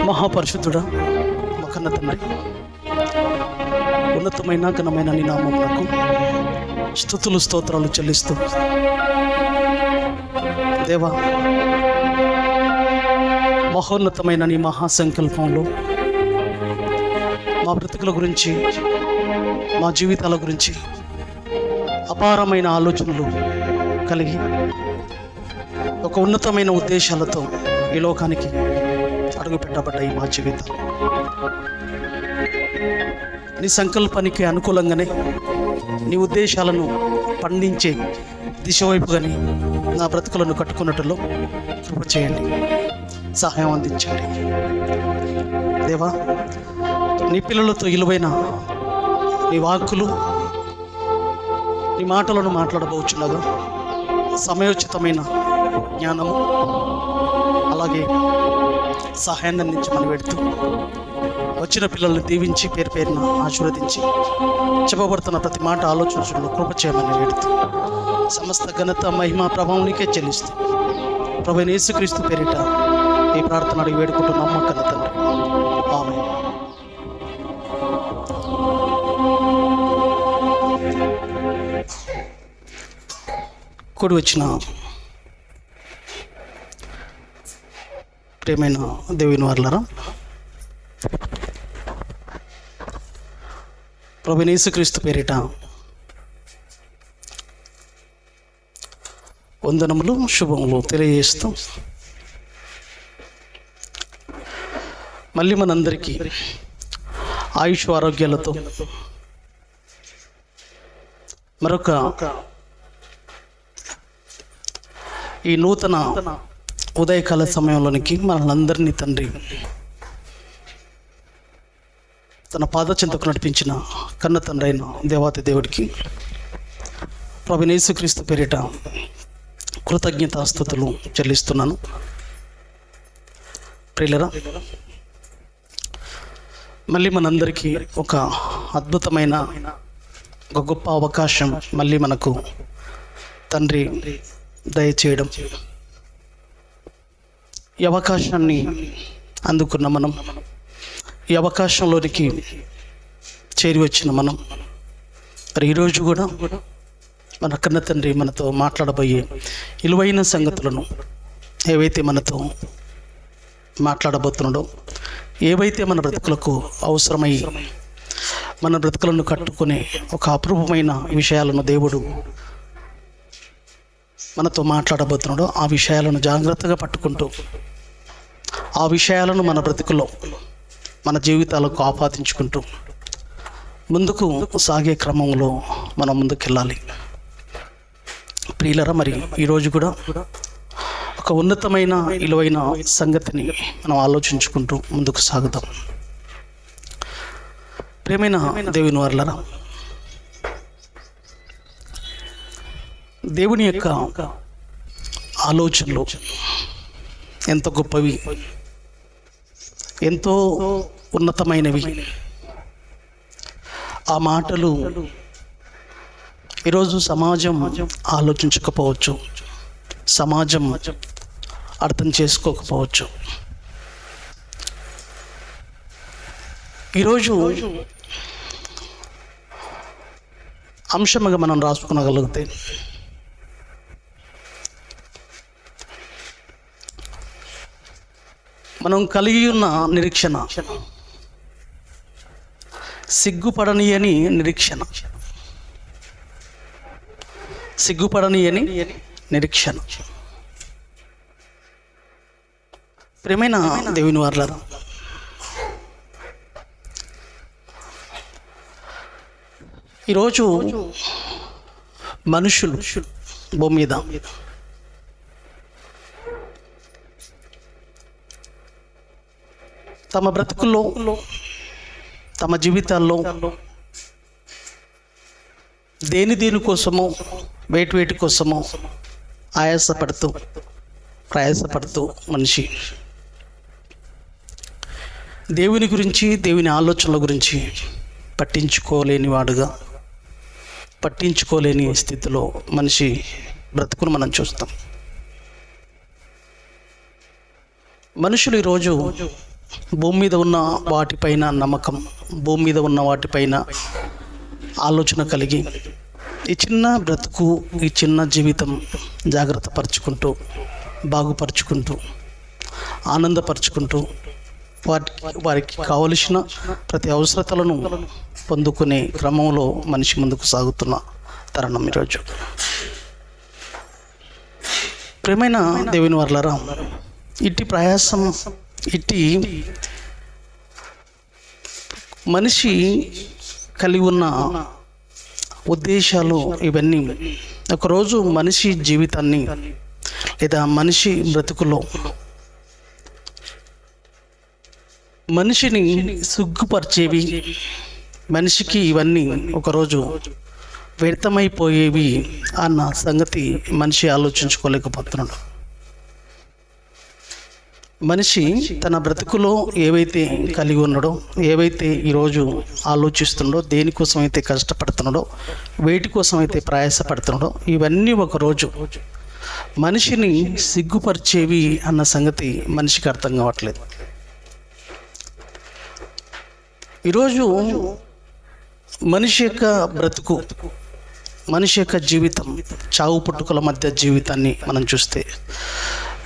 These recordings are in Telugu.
మహాపరిశుద్ధుడా మా కన్న తండ్రి, ఉన్నతమైన ఘనమైన నీ నామమునకు స్తుతులు స్తోత్రాలు చెల్లిస్తూ, దేవా మహోన్నతమైన నీ మహాసంకల్పంలో మా బ్రతుకుల గురించి, మా జీవితాల గురించి అపారమైన ఆలోచనలు కలిగి ఒక ఉన్నతమైన ఉద్దేశాలతో ఈ లోకానికి అడుగుపెట్టబడ్డాయి మా జీవితాలు. నీ సంకల్పానికి అనుకూలంగానే నీ ఉద్దేశాలను పండించే దిశ వైపుగానే నా బ్రతుకులను కట్టుకున్నట్టులో కృప చేయండి, సహాయం అందించండి. దేవా, నీ పిల్లలతో విలువైన నీ వాక్కులు, నీ మాటలను మాట్లాడబోచుండగా సమయోచితమైన జ్ఞానము అలాగే సహాయాన్ని అందించమని పెడుతూ, వచ్చిన పిల్లల్ని దీవించి పేరు పేరున ఆశీర్వదించి చెప్పబడుతున్న ప్రతి మాట ఆలోచించడంలో కృప చేయమని పెడుతూ, సమస్త ఘనత మహిమ ప్రభావం నీకే చెల్లిస్తూ ప్రభువైన యేసుక్రీస్తు పేరిట ఈ ప్రార్థన అడిగి వేడుకుంటున్నాం మా కన్న తండ్రి. ఆమేన్. కూడి వచ్చిన ప్రియమైన దేవుని వారలారా, ప్రభువైన యేసుక్రీస్తు పేరిట వందనములు, శుభములు తెలియజేస్తూ, మళ్ళీ మనందరికీ ఆయుష్ ఆరోగ్యాలతో మరొక ఈ నూతన ఉదయకాల సమయంలోనికి మనందరినీ తండ్రి తన పాద చెంతకు నడిపించిన కన్న తండ్రి అయిన దేవాతి దేవుడికి ప్రభువైన యేసుక్రీస్తు పేరిట కృతజ్ఞతాస్తుతులు చెల్లిస్తున్నాను. ప్రియులరా, మళ్ళీ మనందరికీ ఒక అద్భుతమైన ఒక గొప్ప అవకాశం మళ్ళీ మనకు తండ్రి దయచేయడం. ఈ అవకాశాన్ని అందుకున్న మనం, ఈ అవకాశంలోనికి చేరి వచ్చిన మనం, మరి ఈరోజు కూడా మన కన్న తండ్రి మనతో మాట్లాడబోయే విలువైన సంగతులను ఏవైతే మనతో మాట్లాడబోతున్నాడో, ఏవైతే మన బ్రతుకులకు అవసరమై మన బ్రతుకులను కట్టుకునే ఒక అపూర్వమైన విషయాలను దేవుడు మనతో మాట్లాడబోతున్నాడో, ఆ విషయాలను జాగ్రత్తగా పట్టుకుంటూ ఆ విషయాలను మన బ్రతుకులో మన జీవితాలకు ఆపాదించుకుంటూ ముందుకు సాగే క్రమంలో మనం ముందుకెళ్ళాలి. ప్రియులరా, మరి ఈరోజు కూడా ఒక ఉన్నతమైన విలువైన సంగతిని మనం ఆలోచించుకుంటూ ముందుకు సాగుదాం. ప్రియమైన దేవుని వారలారా, దేవుని యొక్క ఆలోచనలు ఎంతో గొప్పవి, ఎంతో ఉన్నతమైనవి. ఆ మాటలు ఈరోజు సమాజం ఆలోచించకపోవచ్చు, సమాజం అర్థం చేసుకోకపోవచ్చు. ఈరోజు అంశంగా మనం రాసుకునగలిగితే, మనం కలిగి ఉన్న నిరీక్షణ సిగ్గుపడనియని నిరీక్షణ, సిగ్గుపడనియని నిరీక్షణ. ప్రియమైన దేవుని వారలారా, ఈరోజు మనుషులు భూమి మీద తమ బ్రతుకుల్లో, తమ జీవితాల్లో దేని కోసమో, వేటి కోసమో ప్రయాసపడుతూ మనిషి దేవుని గురించి, దేవుని ఆలోచనల గురించి పట్టించుకోలేని స్థితిలో మనిషి బ్రతుకును మనం చూస్తాం. మనుషులు ఈరోజు భూమి మీద ఉన్న వాటిపైన నమ్మకం, భూమి మీద ఉన్న వాటిపైన ఆలోచన కలిగి ఈ చిన్న బ్రతుకు, ఈ చిన్న జీవితం జాగ్రత్త పరుచుకుంటూ, బాగుపరుచుకుంటూ, ఆనందపరుచుకుంటూ వారికి కావలసిన ప్రతి అవసరతలను పొందుకునే క్రమంలో మనిషి ముందుకు సాగుతున్న తరుణం ఈరోజు. ప్రియమైన దేవుని వర్లారా, ఇట్టి ప్రయాసం, ఇట్టి మనిషి కలిగి ఉన్న ఉద్దేశాలు ఇవన్నీ ఒకరోజు మనిషి జీవితాన్ని లేదా మనిషి బ్రతుకులో మనిషిని సిగ్గుపరిచేవి, మనిషికి ఇవన్నీ ఒకరోజు వ్యర్థమైపోయేవి అన్న సంగతి మనిషి ఆలోచించుకోలేకపోతున్నాడు. మనిషి తన బ్రతుకులో ఏవైతే కలిగి ఉన్నాడో, ఏవైతే ఈరోజు ఆలోచిస్తున్నాడో, దేనికోసం అయితే కష్టపడుతున్నాడో, వేటి కోసం అయితే ప్రయాసపడుతున్నాడో, ఇవన్నీ ఒకరోజు మనిషిని సిగ్గుపరిచేవి అన్న సంగతి మనిషికి అర్థం కావట్లేదు. ఈరోజు మనిషి యొక్క బ్రతుకు, మనిషి యొక్క జీవితం, చావు పుట్టుకల మధ్య జీవితాన్ని మనం చూస్తే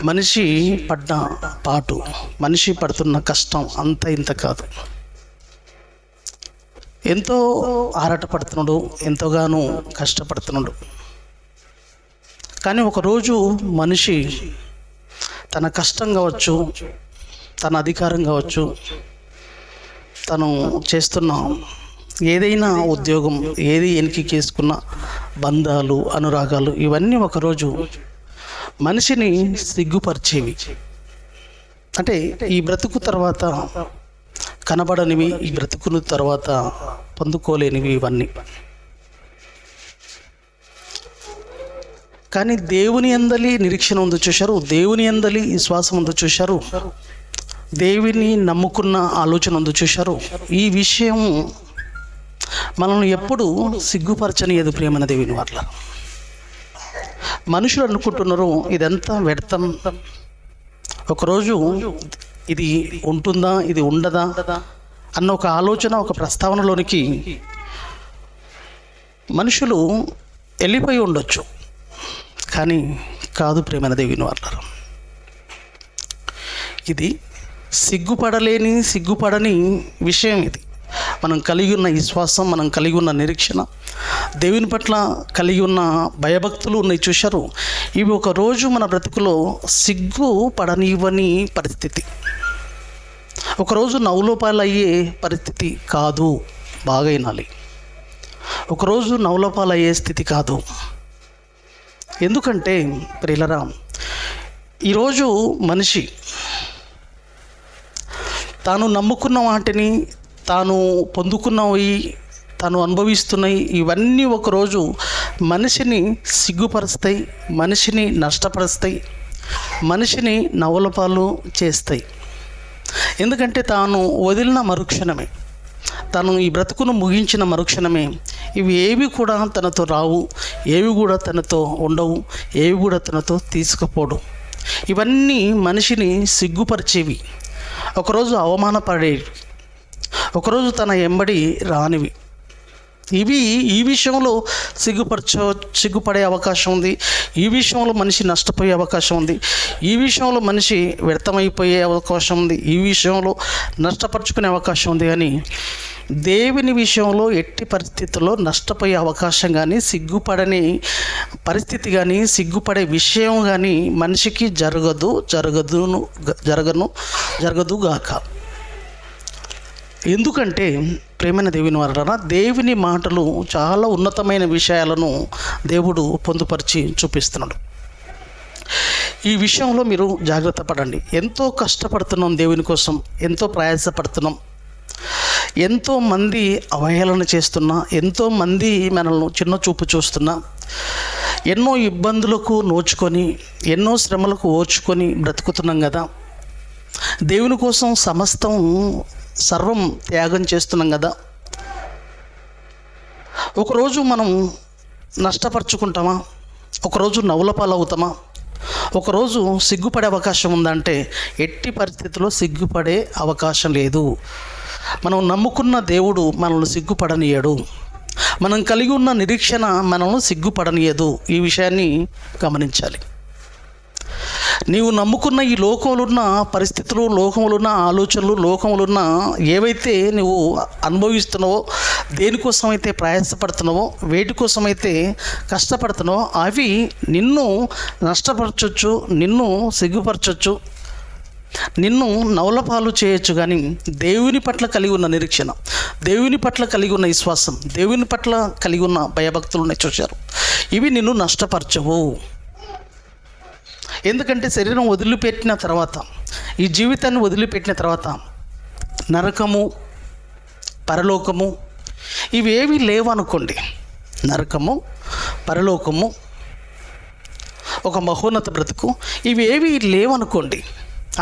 మనిషి పడ్డ పాటు, మనిషి పడుతున్న కష్టం అంత ఇంత కాదు. ఎంతో ఆరాటపడుతున్నాడు, ఎంతోగానో కష్టపడుతున్నాడు. కానీ ఒకరోజు మనిషి తన కష్టం కావచ్చు, తన అధికారం కావచ్చు, తను చేస్తున్న ఏదైనా ఉద్యోగం, ఏది వెనక్కికేసుకున్న బంధాలు, అనురాగాలు, ఇవన్నీ ఒకరోజు మనిషిని సిగ్గుపరిచేవి. అంటే ఈ బ్రతుకు తర్వాత కనబడనివి, ఈ బ్రతుకును తర్వాత పొందుకోలేనివి ఇవన్నీ. కానీ దేవుని యందలి నిరీక్షణ ఉందో చూశారు, దేవుని యందలి విశ్వాసం ఉందో చూశారు, దేవుని నమ్ముకున్న ఆలోచన ఉందో చూశారు. ఈ విషయం మనల్ని ఎప్పుడు సిగ్గుపరచనియదు. ప్రియమైన దేవుని వాళ్ళ మనుషులు అనుకుంటున్నారు ఇదంతా వ్యర్థం, ఒకరోజు ఇది ఉంటుందా, ఇది ఉండదా అన్న ఒక ఆలోచన, ఒక ప్రస్తావనలోనికి మనుషులు వెళ్ళిపోయి ఉండొచ్చు. కానీ కాదు ప్రియమైన దేవుని వాళ్ళ, ఇది సిగ్గుపడని విషయం. ఇది మనం కలిగి ఉన్న విశ్వాసం, మనం కలిగి ఉన్న నిరీక్షణ, దేవుని పట్ల కలిగి ఉన్న భయభక్తులు ఉన్నాయి చూశారు. ఇవి ఒకరోజు మన బ్రతుకులో సిగ్గుపడనివ్వని పరిస్థితి, ఒకరోజు నవ్వులోపాలయ్యే పరిస్థితి కాదు. బాగా వినాలి, ఒకరోజు నవ్వులోపాలయ్యే స్థితి కాదు. ఎందుకంటే ప్రియులరా, ఈరోజు మనిషి తాను నమ్ముకున్న వాటిని, తాను పొందుకున్నవి, తాను అనుభవిస్తున్నాయి, ఇవన్నీ ఒకరోజు మనిషిని సిగ్గుపరుస్తాయి, మనిషిని నష్టపరుస్తాయి, మనిషిని నవ్వులపాలు చేస్తాయి. ఎందుకంటే తాను వదిలిన మరుక్షణమే, తను ఈ బ్రతుకును ముగించిన మరుక్షణమే ఇవి ఏవి కూడా తనతో రావు, ఏవి కూడా తనతో ఉండవు, ఏవి కూడా తనతో తీసుకుపోడు. ఇవన్నీ మనిషిని సిగ్గుపరిచేవి, ఒకరోజు అవమానపడేవి, ఒకరోజు తన ఎంబడి రానివి. ఇవి ఈ విషయంలో సిగ్గుపడే అవకాశం ఉంది, ఈ విషయంలో మనిషి నష్టపోయే అవకాశం ఉంది, ఈ విషయంలో మనిషి వ్యర్థమైపోయే అవకాశం ఉంది, ఈ విషయంలో నష్టపరుచుకునే అవకాశం ఉంది. కానీ దేవుని విషయంలో ఎట్టి పరిస్థితుల్లో నష్టపోయే అవకాశం కానీ, సిగ్గుపడని పరిస్థితి కానీ, సిగ్గుపడే విషయం కానీ మనిషికి జరగదు గాక. ఎందుకంటే ప్రేమైన దేవుని వారలారా, దేవుని మాటలు చాలా ఉన్నతమైన విషయాలను దేవుడు పొందుపరిచి చూపిస్తున్నాడు. ఈ విషయంలో మీరు జాగ్రత్త పడండి. ఎంతో కష్టపడుతున్నాం దేవుని కోసం, ఎంతో ప్రయాసపడుతున్నాం, ఎంతోమంది అవహేళన చేస్తున్నా, ఎంతోమంది మనల్ని చిన్న చూపు చూస్తున్నా, ఎన్నో ఇబ్బందులకు నోచుకొని, ఎన్నో శ్రమలకు ఓర్చుకొని బ్రతుకుతున్నాం కదా. దేవుని కోసం సర్వం త్యాగం చేస్తున్నాం కదా. ఒకరోజు మనం నష్టపరుచుకుంటామా? ఒకరోజు నవ్వుల పాలవుతామా? ఒకరోజు సిగ్గుపడే అవకాశం ఉందంటే ఎట్టి పరిస్థితుల్లో సిగ్గుపడే అవకాశం లేదు. మనం నమ్ముకున్న దేవుడు మనల్ని సిగ్గుపడనీయడు. మనం కలిగి ఉన్న నిరీక్షణ మనల్ని సిగ్గుపడనీయదు. ఈ విషయాన్ని గమనించాలి. నీవు నమ్ముకున్న ఈ లోకంలో ఉన్న పరిస్థితులు, లోకంలో ఉన్న ఆలోచనలు, లోకంలో ఉన్న ఏవైతే నువ్వు అనుభవిస్తున్నావో, దేనికోసమైతే ప్రయాసపడుతున్నావో, వేటి కోసమైతే కష్టపడుతున్నావో అవి నిన్ను నష్టపరచవచ్చు, నిన్ను సిగ్గుపరచవచ్చు, నిన్ను నవలపాలు చేయొచ్చు. కానీ దేవుని పట్ల కలిగి ఉన్న నిరీక్షణ, దేవుని పట్ల కలిగి ఉన్న విశ్వాసం, దేవుని పట్ల కలిగి ఉన్న భయభక్తులు చూశారు, ఇవి నిన్ను నష్టపరచవు. ఎందుకంటే శరీరం వదిలిపెట్టిన తర్వాత, ఈ జీవితాన్ని వదిలిపెట్టిన తర్వాత నరకము, పరలోకము ఇవేవి లేవనుకోండి. నరకము, పరలోకము, ఒక మహోన్నత బ్రతుకు ఇవేవి లేవనుకోండి,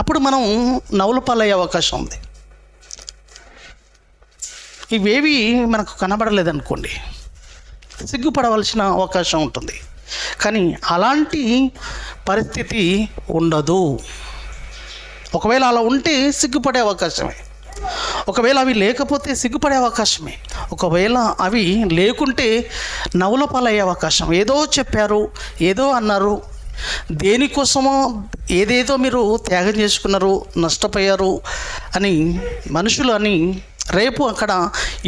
అప్పుడు మనం నవలపాలయ్యే అవకాశం ఉంది. ఇవేవి మనకు కనబడలేదనుకోండి, సిగ్గుపడవలసిన అవకాశం ఉంటుంది. కానీ అలాంటి పరిస్థితి ఉండదు. ఒకవేళ అలా ఉంటే సిగ్గుపడే అవకాశమే. ఒకవేళ అవి లేకపోతే సిగ్గుపడే అవకాశమే. ఒకవేళ అవి లేకుంటే నవ్వులపాలయ్యే అవకాశం. ఏదో చెప్పారు, ఏదో అన్నారు, దేనికోసమో ఏదేదో మీరు త్యాగం చేసుకున్నారు, నష్టపోయారు అని మనుషులు అని రేపు అక్కడ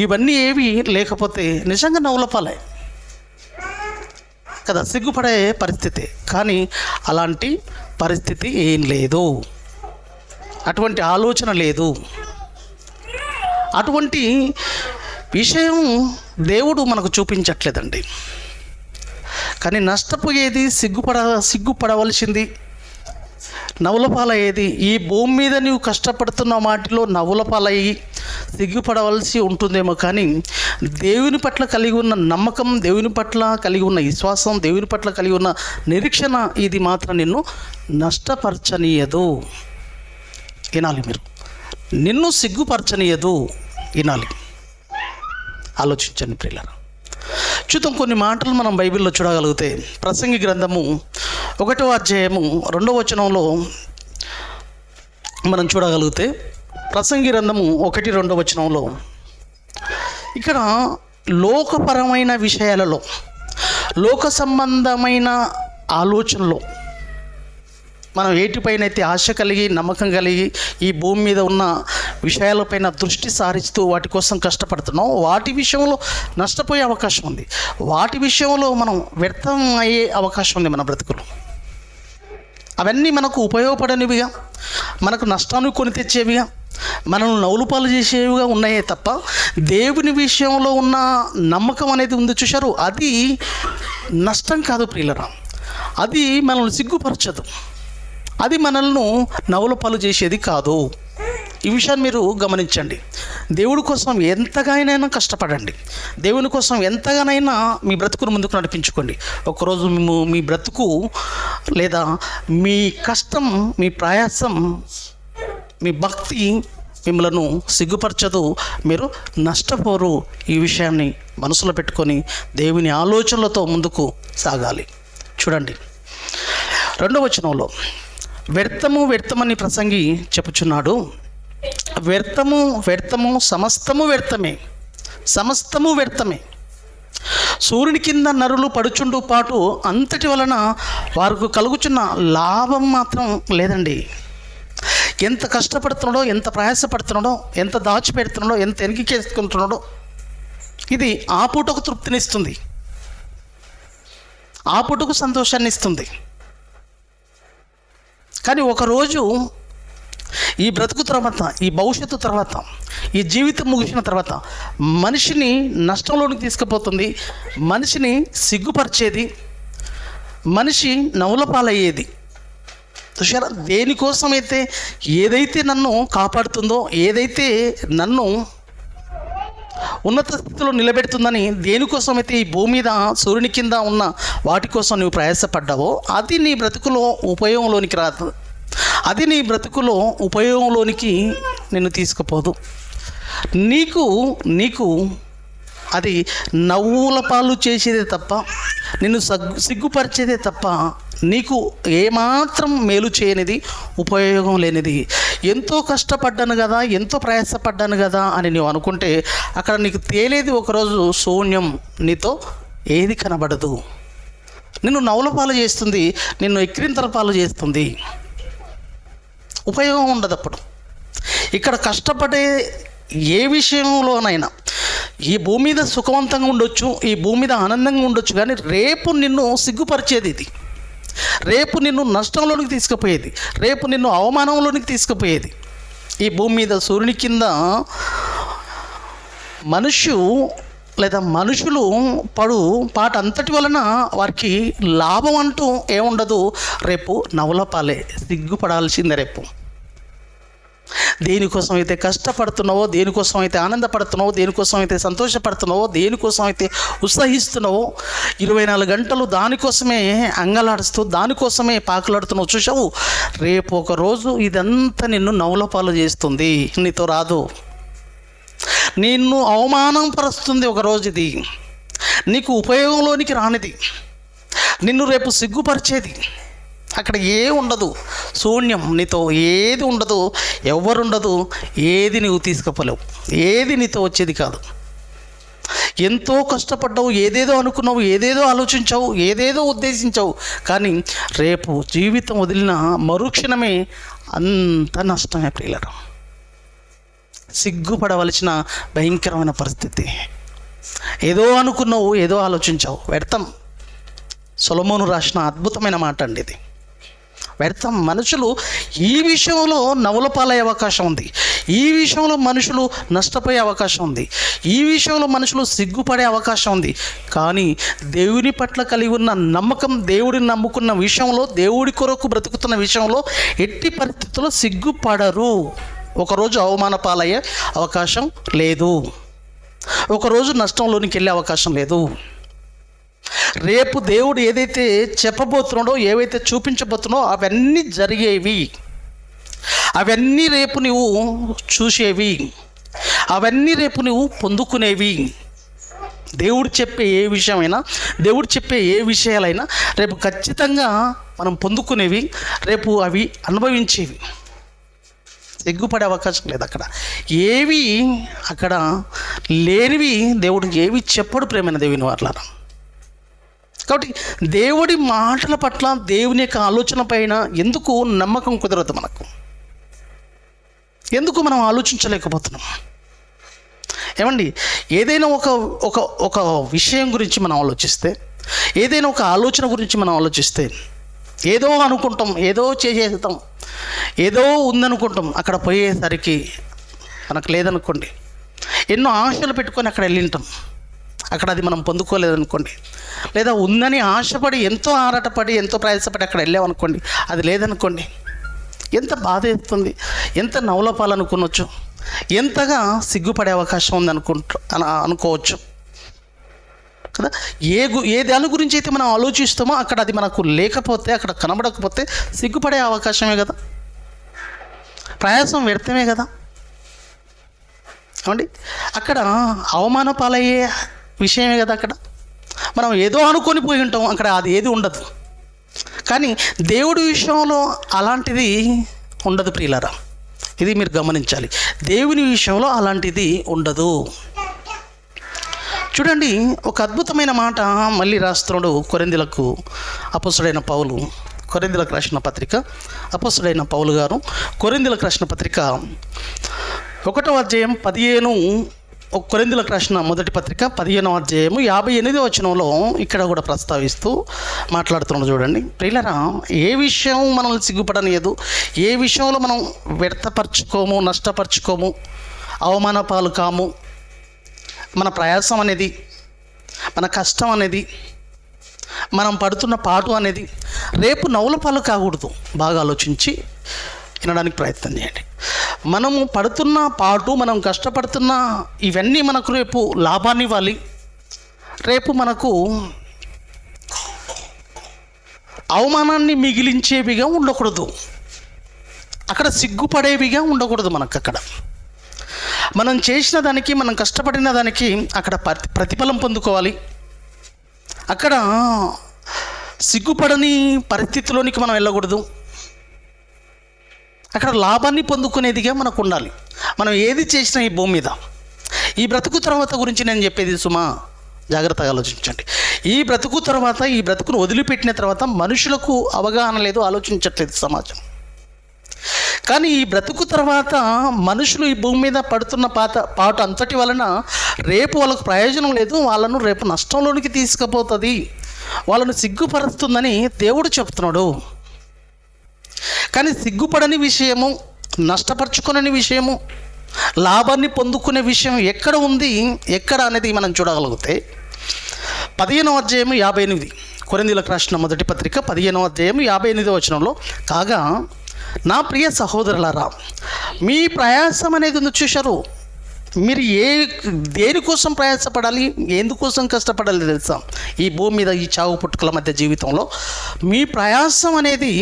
ఇవన్నీ ఏవి లేకపోతే నిజంగా నవ్వులపాలే కదా, సిగ్గుపడే పరిస్థితి. కానీ అలాంటి పరిస్థితి ఏం లేదు, అటువంటి ఆలోచన లేదు, అటువంటి విషయం దేవుడు మనకు చూపించట్లేదండి. కానీ నష్టపోయేది, సిగ్గుపడవలసింది, నవ్వులపాలయ్యేది ఈ భూమి మీద నీవు కష్టపడుతున్న వాటిలో నవ్వులపాలయ్యి సిగ్గుపడవలసి ఉంటుందేమో. కానీ దేవుని పట్ల కలిగి ఉన్న నమ్మకం, దేవుని పట్ల కలిగి ఉన్న విశ్వాసం, దేవుని పట్ల కలిగి ఉన్న నిరీక్షణ ఇది మాత్రం నిన్ను నష్టపరచనీయదు. వినాలి మీరు, నిన్ను సిగ్గుపరచనీయదు. వినాలి, ఆలోచించండి ప్రియులారా. చూద్దాం కొన్ని మాటలు మనం బైబిల్లో చూడగలిగితే ప్రసంగి గ్రంథము 1వ అధ్యాయము 2వ వచనంలో మనం చూడగలిగితే, ప్రసంగి గ్రంథము 1-2 వచనంలో ఇక్కడ లోకపరమైన విషయాలలో, లోక సంబంధమైన ఆలోచనలో మనం ఏటిపైనైతే ఆశ కలిగి, నమ్మకం కలిగి ఈ భూమి మీద ఉన్న విషయాలపైన దృష్టి సారిస్తూ వాటి కోసం కష్టపడుతున్నాం, వాటి విషయంలో నష్టపోయే అవకాశం ఉంది. వాటి విషయంలో మనం వ్యర్థం అయ్యే అవకాశం ఉంది. మన బ్రతుకులు అవన్నీ మనకు ఉపయోగపడనివిగా, మనకు నష్టాన్ని కొని తెచ్చేవిగా, మనల్ని నవ్వులపాలు చేసేవిగా ఉన్నాయే తప్ప దేవుని విషయంలో ఉన్న నమ్మకం అనేది ఉంది చూశారు, అది నష్టం కాదు ప్రియులరా. అది మనల్ని సిగ్గుపరచదు, అది మనల్ని నవ్వులపాలు చేసేది కాదు. ఈ విషయాన్ని మీరు గమనించండి. దేవుడి కోసం ఎంతగానైనా కష్టపడండి, దేవుని కోసం ఎంతగానైనా మీ బ్రతుకును ముందుకు నడిపించుకోండి. ఒకరోజు మీ బ్రతుకు లేదా మీ కష్టం, మీ ప్రయాసం, మీ భక్తి మిమ్మలను సిగ్గుపరచదు, మీరు నష్టపోరు. ఈ విషయాన్ని మనసులో పెట్టుకొని దేవుని ఆలోచనలతో ముందుకు సాగాలి. చూడండి 2వ వచనంలో వ్యర్థము వ్యర్థమని ప్రసంగి చెప్పుచున్నాడు. వ్యర్థము వ్యర్థము, సమస్తము వ్యర్థమే, సమస్తము వ్యర్థమే. సూర్యుని కింద నరులు పడుచుండు పాటు అంతటి వలన వారికి కలుగుచున్న లాభం మాత్రం లేదండి. ఎంత కష్టపడుతున్నాడో, ఎంత ప్రయాసపడుతున్నాడో, ఎంత దాచిపెడుతున్నాడో, ఎంత వెనక్కికేసుకుంటున్నాడో, ఇది ఆ పూటకు తృప్తినిస్తుంది, ఆ పూటకు సంతోషాన్ని ఇస్తుంది. కానీ ఒకరోజు ఈ బ్రతుకు తర్వాత, ఈ భవిష్యత్తు తర్వాత, ఈ జీవితం ముగిసిన తర్వాత మనిషిని నష్టంలోనికి తీసుకుపోతుంది, మనిషిని సిగ్గుపరిచేది, మనిషి నవ్వులపాలయ్యేది. చూశారా, దేనికోసమైతే ఏదైతే నన్ను కాపాడుతుందో, ఏదైతే నన్ను ఉన్నత స్థితిలో నిలబెడుతుందని, దేనికోసమైతే ఈ భూమి మీద సూర్యుని కింద ఉన్న వాటి కోసం నువ్వు ప్రయాసపడ్డావో అది నీ బ్రతుకులో ఉపయోగంలోనికి రాదు, అది నీ బ్రతుకులో ఉపయోగంలోనికి నిన్ను తీసుకుపోదు. నీకు అది నవ్వుల పాలు చేసేదే తప్ప, నిన్ను సిగ్గుపరిచేదే తప్ప నీకు ఏమాత్రం మేలు చేయనిది, ఉపయోగం లేనిది. ఎంతో కష్టపడ్డాను కదా, ఎంతో ప్రయాసపడ్డాను కదా అని నువ్వు అనుకుంటే అక్కడ నీకు తేలేది ఒకరోజు శూన్యం. నీతో ఏది కనబడదు. నిన్ను నవ్వుల పాలు చేస్తుంది, నిన్ను ఎక్కిరింతల పాలు చేస్తుంది. ఉపయోగం ఉండదు అప్పుడు. ఇక్కడ కష్టపడే ఏ విషయంలోనైనా ఈ భూమి మీద సుఖవంతంగా ఉండొచ్చు, ఈ భూమి మీద ఆనందంగా ఉండొచ్చు, కానీ రేపు నిన్ను సిగ్గుపరిచేది ఇది. రేపు నిన్ను నష్టంలోనికి తీసుకుపోయేది, రేపు నిన్ను అవమానంలోనికి తీసుకుపోయేది. ఈ భూమి మీద సూర్యుని కింద మనుషులు పడు పాట అంతటి వలన వారికి లాభం అంటూ ఏముండదు. రేపు నవలపాలే, సిగ్గుపడాల్సిందే. రేపు దేనికోసం అయితే కష్టపడుతున్నావో, దేనికోసం అయితే ఆనందపడుతున్నావో, దేనికోసం అయితే సంతోషపడుతున్నావో, దేనికోసం అయితే ఉత్సహిస్తున్నావో, 24 గంటలు దానికోసమే అంగలాడుస్తూ దానికోసమే పాకులాడుతున్నావు చూసావు. రేపు ఒకరోజు ఇదంతా నిన్ను నవ్వుల పాలు చేస్తుంది, నీతో రాదు. నిన్ను అవమానం పరుస్తుంది ఒకరోజు. ఇది నీకు ఉపయోగంలోనికి రానిది, నిన్ను రేపు సిగ్గుపరిచేది. అక్కడ ఉండదు, శూన్యం. నీతో ఏది ఉండదు, ఎవరుండదు, ఏది నీవు తీసుకుపోలేవు, ఏది నీతో వచ్చేది కాదు. ఎంతో కష్టపడ్డావు, ఏదేదో అనుకున్నావు, ఏదేదో ఆలోచించావు, ఏదేదో ఉద్దేశించావు, కానీ రేపు జీవితం వదిలిన మరుక్షణమే అంత నష్టమే ప్రియులారా. సిగ్గుపడవలసిన భయంకరమైన పరిస్థితి. ఏదో అనుకున్నావు, ఏదో ఆలోచించావు, వ్యర్థం. సొలొమోను రాసిన అద్భుతమైన మాట అండి ఇది. వ్యర్థం. మనుషులు ఈ విషయంలో నవ్వుల పాలయ్యే అవకాశం ఉంది, ఈ విషయంలో మనుషులు నష్టపోయే అవకాశం ఉంది, ఈ విషయంలో మనుషులు సిగ్గుపడే అవకాశం ఉంది. కానీ దేవుని పట్ల కలిగి ఉన్న నమ్మకం, దేవుడిని నమ్ముకున్న విషయంలో, దేవుడి కొరకు బ్రతుకుతున్న విషయంలో ఎట్టి పరిస్థితుల్లో సిగ్గుపడరు. ఒకరోజు అవమాన పాలయ్యే అవకాశం లేదు, ఒకరోజు నష్టంలోనికి వెళ్ళే అవకాశం లేదు. రేపు దేవుడు ఏదైతే చెప్పబోతున్నాడో, ఏవైతే చూపించబోతున్నాడో అవన్నీ జరిగేవి, అవన్నీ రేపు నువ్వు చూసేవి, అవన్నీ రేపు నువ్వు పొందుకునేవి. దేవుడు చెప్పే ఏ విషయమైనా, దేవుడు చెప్పే ఏ విషయాలైనా రేపు ఖచ్చితంగా మనం పొందుకునేవి, రేపు అవి అనుభవించేవి. సిగ్గుపడే అవకాశం లేదు. అక్కడ ఏవి అక్కడ లేనివి దేవుడు ఏవి చెప్పడు ప్రేమైన దేవుని వాళ్ళారా. కాబట్టి దేవుడి మాటల పట్ల, దేవుని యొక్క ఆలోచన పైన ఎందుకు నమ్మకం కుదరదు మనకు? ఎందుకు మనం ఆలోచించలేకపోతున్నాం? ఏమండి, ఏదైనా ఒక విషయం గురించి మనం ఆలోచిస్తే, ఏదైనా ఒక ఆలోచన గురించి మనం ఆలోచిస్తే, ఏదో అనుకుంటాం, ఏదో చేసేస్తాం, ఏదో ఉందనుకుంటాం, అక్కడ పోయేసరికి మనకు లేదనుకోండి, ఎన్నో ఆశలు పెట్టుకొని అక్కడ వెళ్ళింటాం, అక్కడ అది మనం పొందుకోలేదనుకోండి, లేదా ఉందని ఆశపడి ఎంతో ఆరాటపడి ఎంతో ప్రయాసపడి అక్కడ వెళ్ళామనుకోండి, అది లేదనుకోండి, ఎంత బాధ వేస్తుంది, ఎంత నవలపాలనుకోవచ్చు, ఎంతగా సిగ్గుపడే అవకాశం ఉంది అనుకోవచ్చు కదా. ఏ దాని గురించి అయితే మనం ఆలోచిస్తామో అక్కడ అది మనకు లేకపోతే, అక్కడ కనబడకపోతే సిగ్గుపడే అవకాశమే కదా, ప్రయాసం వ్యర్థమే కదా. ఏమండి, అక్కడ అవమాన పాలయ్యే విషయమే కదా. అక్కడ మనం ఏదో అనుకొని పోయి ఉంటాం, అక్కడ అది ఏది ఉండదు. కానీ దేవుడి విషయంలో అలాంటిది ఉండదు ప్రియులారా. ఇది మీరు గమనించాలి, దేవుని విషయంలో అలాంటిది ఉండదు. చూడండి, ఒక అద్భుతమైన మాట మళ్ళీ రాస్తున్నాడు కొరింథీయులకు అపొస్తలుడైన పౌలు. కొరింథీయులకు రాసిన పత్రిక, అపొస్తలుడైన పౌలు గారు కొరింథీయులకు రాసిన పత్రిక 1వ అధ్యాయం 15, కొరింథీయులకు రాసిన మొదటి పత్రిక 15వ అధ్యాయము 58వ వచనంలో ఇక్కడ కూడా ప్రస్తావిస్తూ మాట్లాడుతున్నాడు. చూడండి ప్రియులారా, ఏ విషయం మనల్ని సిగ్గుపడనియదు, ఏ విషయంలో మనం వ్యర్థపరచుకోము, నష్టపరచుకోము, అవమాన పాలు కాము. మన ప్రయాసం అనేది, మన కష్టం అనేది, మనం పడుతున్న పాటు అనేది రేపు నవ్వుల పాలు కాకూడదు. బాగా ఆలోచించి వినడానికి ప్రయత్నం చేయండి. మనము పడుతున్న పాటు, మనం కష్టపడుతున్న ఇవన్నీ మనకు రేపు లాభాన్ని ఇవ్వాలి, రేపు మనకు అవమానాన్ని మిగిలించేవిగా ఉండకూడదు, అక్కడ సిగ్గుపడేవిగా ఉండకూడదు. మనకు అక్కడ మనం చేసిన దానికి, మనం కష్టపడిన దానికి అక్కడ ప్రతిఫలం పొందుకోవాలి. అక్కడ సిగ్గుపడని పరిస్థితిలోనికి మనం వెళ్ళకూడదు. అక్కడ లాభాన్ని పొందుకునేదిగా మనకు ఉండాలి. మనం ఏది చేసినా ఈ భూమి మీద, ఈ బ్రతుకు తర్వాత గురించి నేను చెప్పేది సుమా, జాగ్రత్తగా ఆలోచించండి. ఈ బ్రతుకు తర్వాత, ఈ బ్రతుకును వదిలిపెట్టిన తర్వాత మనుషులకు అవగాహన లేదు, ఆలోచించట్లేదు సమాజం. కానీ ఈ బ్రతుకు తర్వాత మనుషులు ఈ భూమి మీద పడుతున్న పాటు అంతటి వలన రేపు వాళ్ళకు ప్రయోజనం లేదు, వాళ్ళను రేపు నష్టంలోనికి తీసుకుపోతుంది, వాళ్ళను సిగ్గుపరుస్తుందని దేవుడు చెప్తున్నాడు. కానీ సిగ్గుపడని విషయము, నష్టపరుచుకునే విషయము, లాభాన్ని పొందుకునే విషయం ఎక్కడ ఉంది, ఎక్కడ అనేది మనం చూడగలిగితే 15వ అధ్యాయం 58, కొరింథీయులకు రాసిన మొదటి పత్రిక 15వ అధ్యాయం 58వ వచనంలో, కాగా నా ప్రియ సహోదరులారా, మీ ప్రయాసం అనేది ఉంది చూశారు. మీరు దేనికోసం ప్రయాసపడాలి, ఎందుకోసం కష్టపడాలి తెలుసా? ఈ భూమి మీద ఈ చావు పుట్టుకల మధ్య జీవితంలో మీ ప్రయాసం అనేది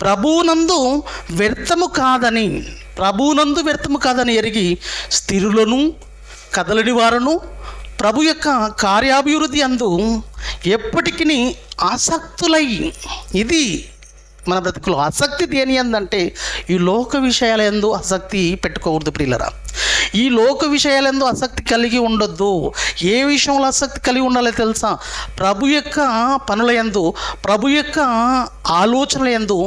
ప్రభువునందు వ్యర్థము కాదని ఎరిగి స్థిరులను కదలని వారును ప్రభు యొక్క కార్యాభివృద్ధి అందు ఎప్పటికీ ఆసక్తులై. ఇది మన బ్రతుకులో ఆసక్తి దేని అందంటే ఈ లోక విషయాలందు ఆసక్తి పెట్టుకోకూడదు ప్రియులరా. ఈ లోక విషయాలందు ఆసక్తి కలిగి ఉండొద్దు. ఏ విషయంలో ఆసక్తి కలిగి ఉండాలో తెలుసా? ప్రభు యొక్క పనుల యందు, ప్రభు యొక్క ఆలోచనల యందు,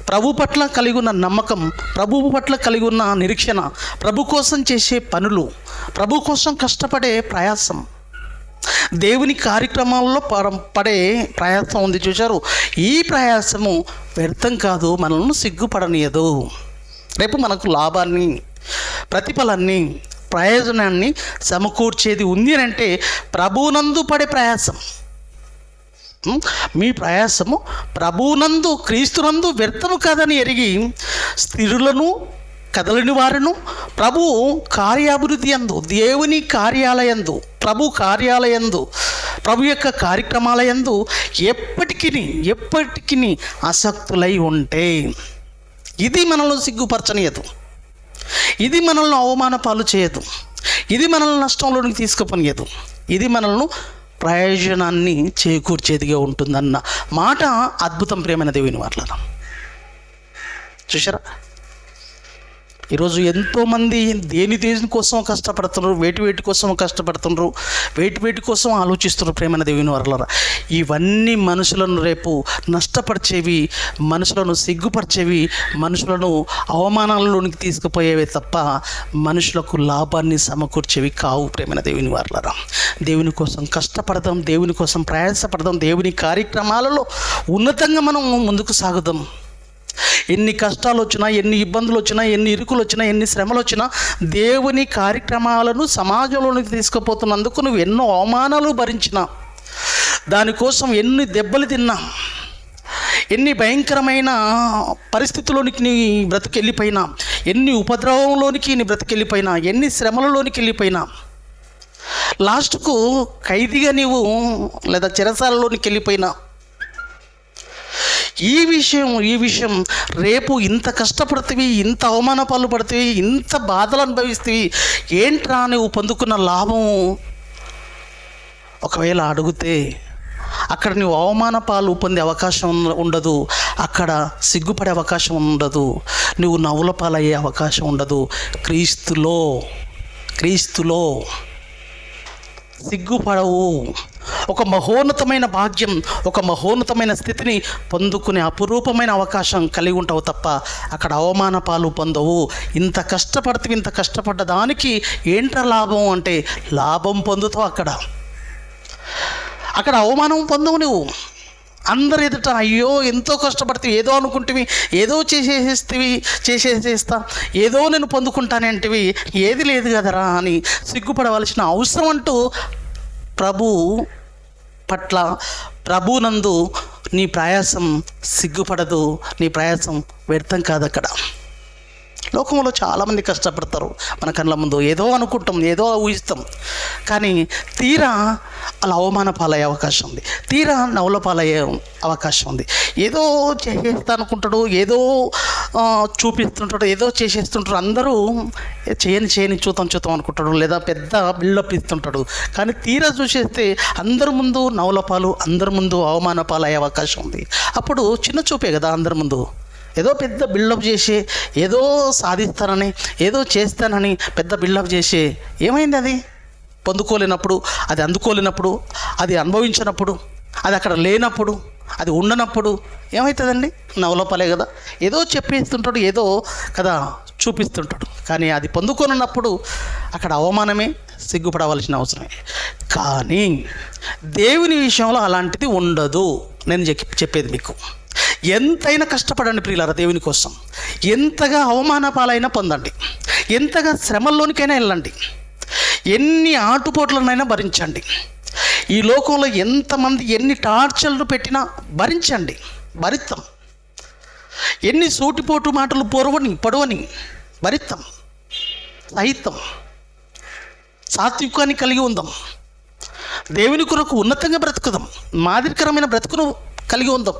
ప్రభు పట్ల కలిగి ఉన్న నమ్మకం, ప్రభు పట్ల కలిగి ఉన్న నిరీక్షణ, ప్రభు కోసం చేసే పనులు, ప్రభు కోసం కష్టపడే ప్రయాసం, దేవుని కార్యక్రమాల్లో పడే ప్రయాసం ఉంది చూశారు. ఈ ప్రయాసము వ్యర్థం కాదు, మనల్ని సిగ్గుపడనీయదు. రేపు మనకు లాభాన్ని, ప్రతిఫలాన్ని, ప్రయోజనాన్ని సమకూర్చేది ఉంది అని అంటే ప్రభువునందు పడే ప్రయాసం. మీ ప్రయాసము ప్రభువునందు, క్రీస్తునందు వ్యర్థము కాదని ఎరిగి స్థిరులను కదలని వారును ప్రభు కార్యాభివృద్ధి యందు, దేవుని కార్యాలయందు, ప్రభు కార్యాలయందు, ప్రభు యొక్క కార్యక్రమాలయందు ఎప్పటికీ ఆసక్తులై ఉంటే, ఇది మనల్ని సిగ్గుపరచనీయదు, ఇది మనల్ని అవమాన పాలు చేయదు, ఇది మనల్ని నష్టంలోనికి తీసుకుపోనియదు, ఇది మనల్ని ప్రయోజనాన్ని చేకూర్చేదిగా ఉంటుందన్న మాట అద్భుతం. ప్రియమైన దేవుని వారలారా, చూసారా? ఈరోజు ఎంతోమంది దేని కోసం కష్టపడుతున్నారు, వేటి కోసం కష్టపడుతున్నారు, వేటి కోసం ఆలోచిస్తున్నారు. ప్రేమైన దేవుని వారలారా, ఇవన్నీ మనుషులను రేపు నష్టపరిచేవి, మనుషులను సిగ్గుపరిచేవి, మనుషులను అవమానాలలోనికి తీసుకుపోయేవే తప్ప మనుషులకు లాభాన్ని సమకూర్చేవి కావు. ప్రేమైన దేవుని వారలారా, దేవుని కోసం కష్టపడదాం, దేవుని కోసం ప్రయాసపడదాం, దేవుని కార్యక్రమాలలో ఉన్నతంగా మనం ముందుకు సాగుదాం. ఎన్ని కష్టాలు వచ్చినా, ఎన్ని ఇబ్బందులు వచ్చినా, ఎన్ని ఇరుకులు వచ్చినా, ఎన్ని శ్రమలు వచ్చినా, దేవుని కార్యక్రమాలను సమాజంలోనికి తీసుకుపోతున్నందుకు నువ్వు ఎన్నో అవమానాలు భరించినా, దానికోసం ఎన్ని దెబ్బలు తిన్నా, ఎన్ని భయంకరమైన పరిస్థితుల్లోనికి నీ బ్రతికెళ్ళిపోయినా, ఎన్ని ఉపద్రవంలోనికి నీ బ్రతికెళ్ళిపోయినా, ఎన్ని శ్రమలలోనికి వెళ్ళిపోయినా, లాస్ట్కు ఖైదీగా నీవు లేదా చెరసాలలోనికి వెళ్ళిపోయినా, ఈ విషయం రేపు ఇంత కష్టపడుతుంది, ఇంత అవమాన పాలు పడుతుంది, ఇంత బాధలు అనుభవిస్తుంది, ఏంట్రా నువ్వు పొందుకున్న లాభం ఒకవేళ అడిగితే అక్కడ నువ్వు అవమాన పాలు పొందే అవకాశం ఉండదు, అక్కడ సిగ్గుపడే అవకాశం ఉండదు, నువ్వు నవ్వుల పాలయ్యే అవకాశం ఉండదు. క్రీస్తులో సిగ్గుపడవు. ఒక మహోన్నతమైన భాగ్యం, ఒక మహోన్నతమైన స్థితిని పొందుకునే అపురూపమైన అవకాశం కలిగి ఉంటావు తప్ప అక్కడ అవమాన పాలు పొందవు. ఇంత కష్టపడ్డ దానికి ఏంట్రా లాభం అంటే లాభం పొందుతావు. అక్కడ అవమానం పొందవు. నువ్వు అందరు ఎదుట అయ్యో ఎంతో కష్టపడితే ఏదో అనుకుంటేవి, ఏదో చేసేస్తా, ఏదో నేను పొందుకుంటానంటివి, ఏది లేదు కదరా అని సిగ్గుపడవలసిన అవసరం అంటూ ప్రభునందు నీ ప్రయాసం సిగ్గుపడదు, నీ ప్రయాసం వ్యర్థం కాదు. అక్కడ లోకంలో చాలామంది కష్టపడతారు, మన కళ్ళ ముందు ఏదో అనుకుంటాం, ఏదో ఊహిస్తాం, కానీ తీరా అలా అవమాన పాలయ్యే అవకాశం ఉంది, తీరా నవ్వుల పాలయ్యే అవకాశం ఉంది. ఏదో చేస్తా అనుకుంటాడు, ఏదో చూపిస్తుంటాడు, ఏదో చేసేస్తుంటాడు. అందరూ చేయని చూద్దాం అనుకుంటాడు, లేదా పెద్ద బిల్డప్ ఇస్తుంటాడు. కానీ తీరా చూసేస్తే అందరి ముందు నవలపాలు, అందరి ముందు అవమానపాలు అయ్యే అవకాశం ఉంది. అప్పుడు చిన్న చూపే కదా, అందరి ముందు ఏదో పెద్ద బిల్డప్ చేసి ఏదో సాధిస్తానని, ఏదో చేస్తానని పెద్ద బిల్డప్ చేసి ఏమైంది? అది పొందుకోలేనప్పుడు, అది అందుకోలేనప్పుడు, అది అనుభవించినప్పుడు, అది అక్కడ లేనప్పుడు, అది ఉండనప్పుడు ఏమవుతుందండి? నవలోపాలే కదా. ఏదో చెప్పేస్తుంటాడు, ఏదో కదా చూపిస్తుంటాడు. కానీ అది పొందుకోనున్నప్పుడు అక్కడ అవమానమే, సిగ్గుపడవలసిన అవసరమే. కానీ దేవుని విషయంలో అలాంటిది ఉండదు. నేను చెప్పేది మీకు, ఎంతైనా కష్టపడండి ప్రియులారా దేవుని కోసం. ఎంతగా అవమాన పాలైనా పొందండి, ఎంతగా శ్రమల్లోనికైనా వెళ్ళండి, ఎన్ని ఆటుపోట్లనైనా భరించండి. ఈ లోకంలో ఎంతమంది ఎన్ని టార్చర్లు పెట్టినా భరించండి, భరిస్తాం. ఎన్ని సూటిపోటు మాటలు పొడవని భరిస్తాం, సహితం. సాత్వికాన్ని కలిగి ఉందాం, దేవుని కొరకు ఉన్నతంగా బ్రతుకుదాం, మాదిరికరమైన బ్రతుకును కలిగి ఉందాం.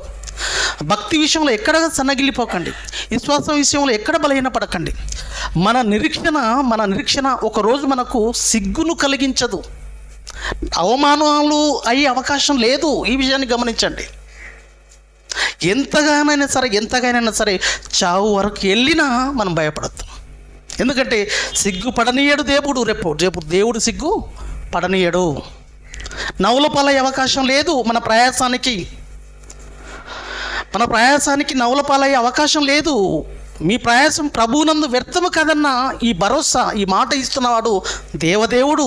భక్తి విషయంలో ఎక్కడ సన్నగిల్లిపోకండి, విశ్వాసం విషయంలో ఎక్కడ బలహీనపడకండి. మన నిరీక్షణ ఒకరోజు మనకు సిగ్గును కలిగించదు, అవమానాలు అయ్యే అవకాశం లేదు. ఈ విషయాన్ని గమనించండి. ఎంతగానైనా సరే చావు వరకు వెళ్ళినా మనం భయపడద్దు. ఎందుకంటే సిగ్గు పడనీయడు దేవుడు. రేపు దేవుడు సిగ్గు పడనీయడు. నవ్వుల పాలయ్యే అవకాశం లేదు. మన ప్రయాసానికి నవ్వుల పాలయ్యే అవకాశం లేదు. మీ ప్రయాసం ప్రభువునందు వ్యర్థము కదన్న ఈ భరోసా, ఈ మాట ఇస్తున్నవాడు దేవదేవుడు,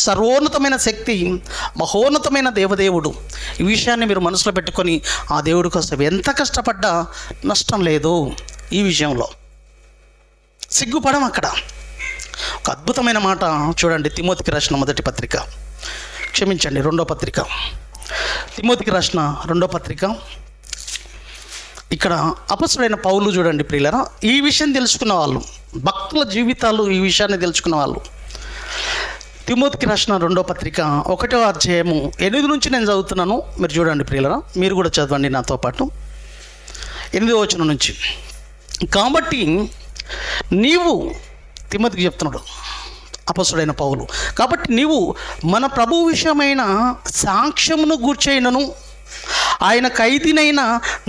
సర్వోన్నతమైన శక్తి, మహోన్నతమైన దేవదేవుడు. ఈ విషయాన్ని మీరు మనసులో పెట్టుకొని ఆ దేవుడి కోసం ఎంత కష్టపడ్డా నష్టం లేదు. ఈ విషయంలో సిగ్గుపడం. అక్కడ ఒక అద్భుతమైన మాట చూడండి. తిమోతికి రాసిన రెండో పత్రిక, తిమోతికి రాసిన రెండో పత్రిక. ఇక్కడ అపొస్తలుడైన పౌలు చూడండి ప్రియులారా, ఈ విషయం తెలుసుకున్న వాళ్ళు, భక్తుల జీవితాలు ఈ విషయాన్ని తెలుసుకున్న వాళ్ళు. తిమోతికి రాసిన రెండో పత్రిక 1వ అధ్యాయము 8 నుంచి నేను చదువుతున్నాను. మీరు చూడండి ప్రియులారా, మీరు కూడా చదవండి నాతో పాటు. 8వ వచనం నుంచి. కాబట్టి నీవు, తిమోతికి చెప్తున్నాడు అపొస్తలుడైన పౌలు, కాబట్టి నీవు మన ప్రభు విషయమైన సాక్ష్యమును గూర్చైనను, ఆయన ఖైదీనైన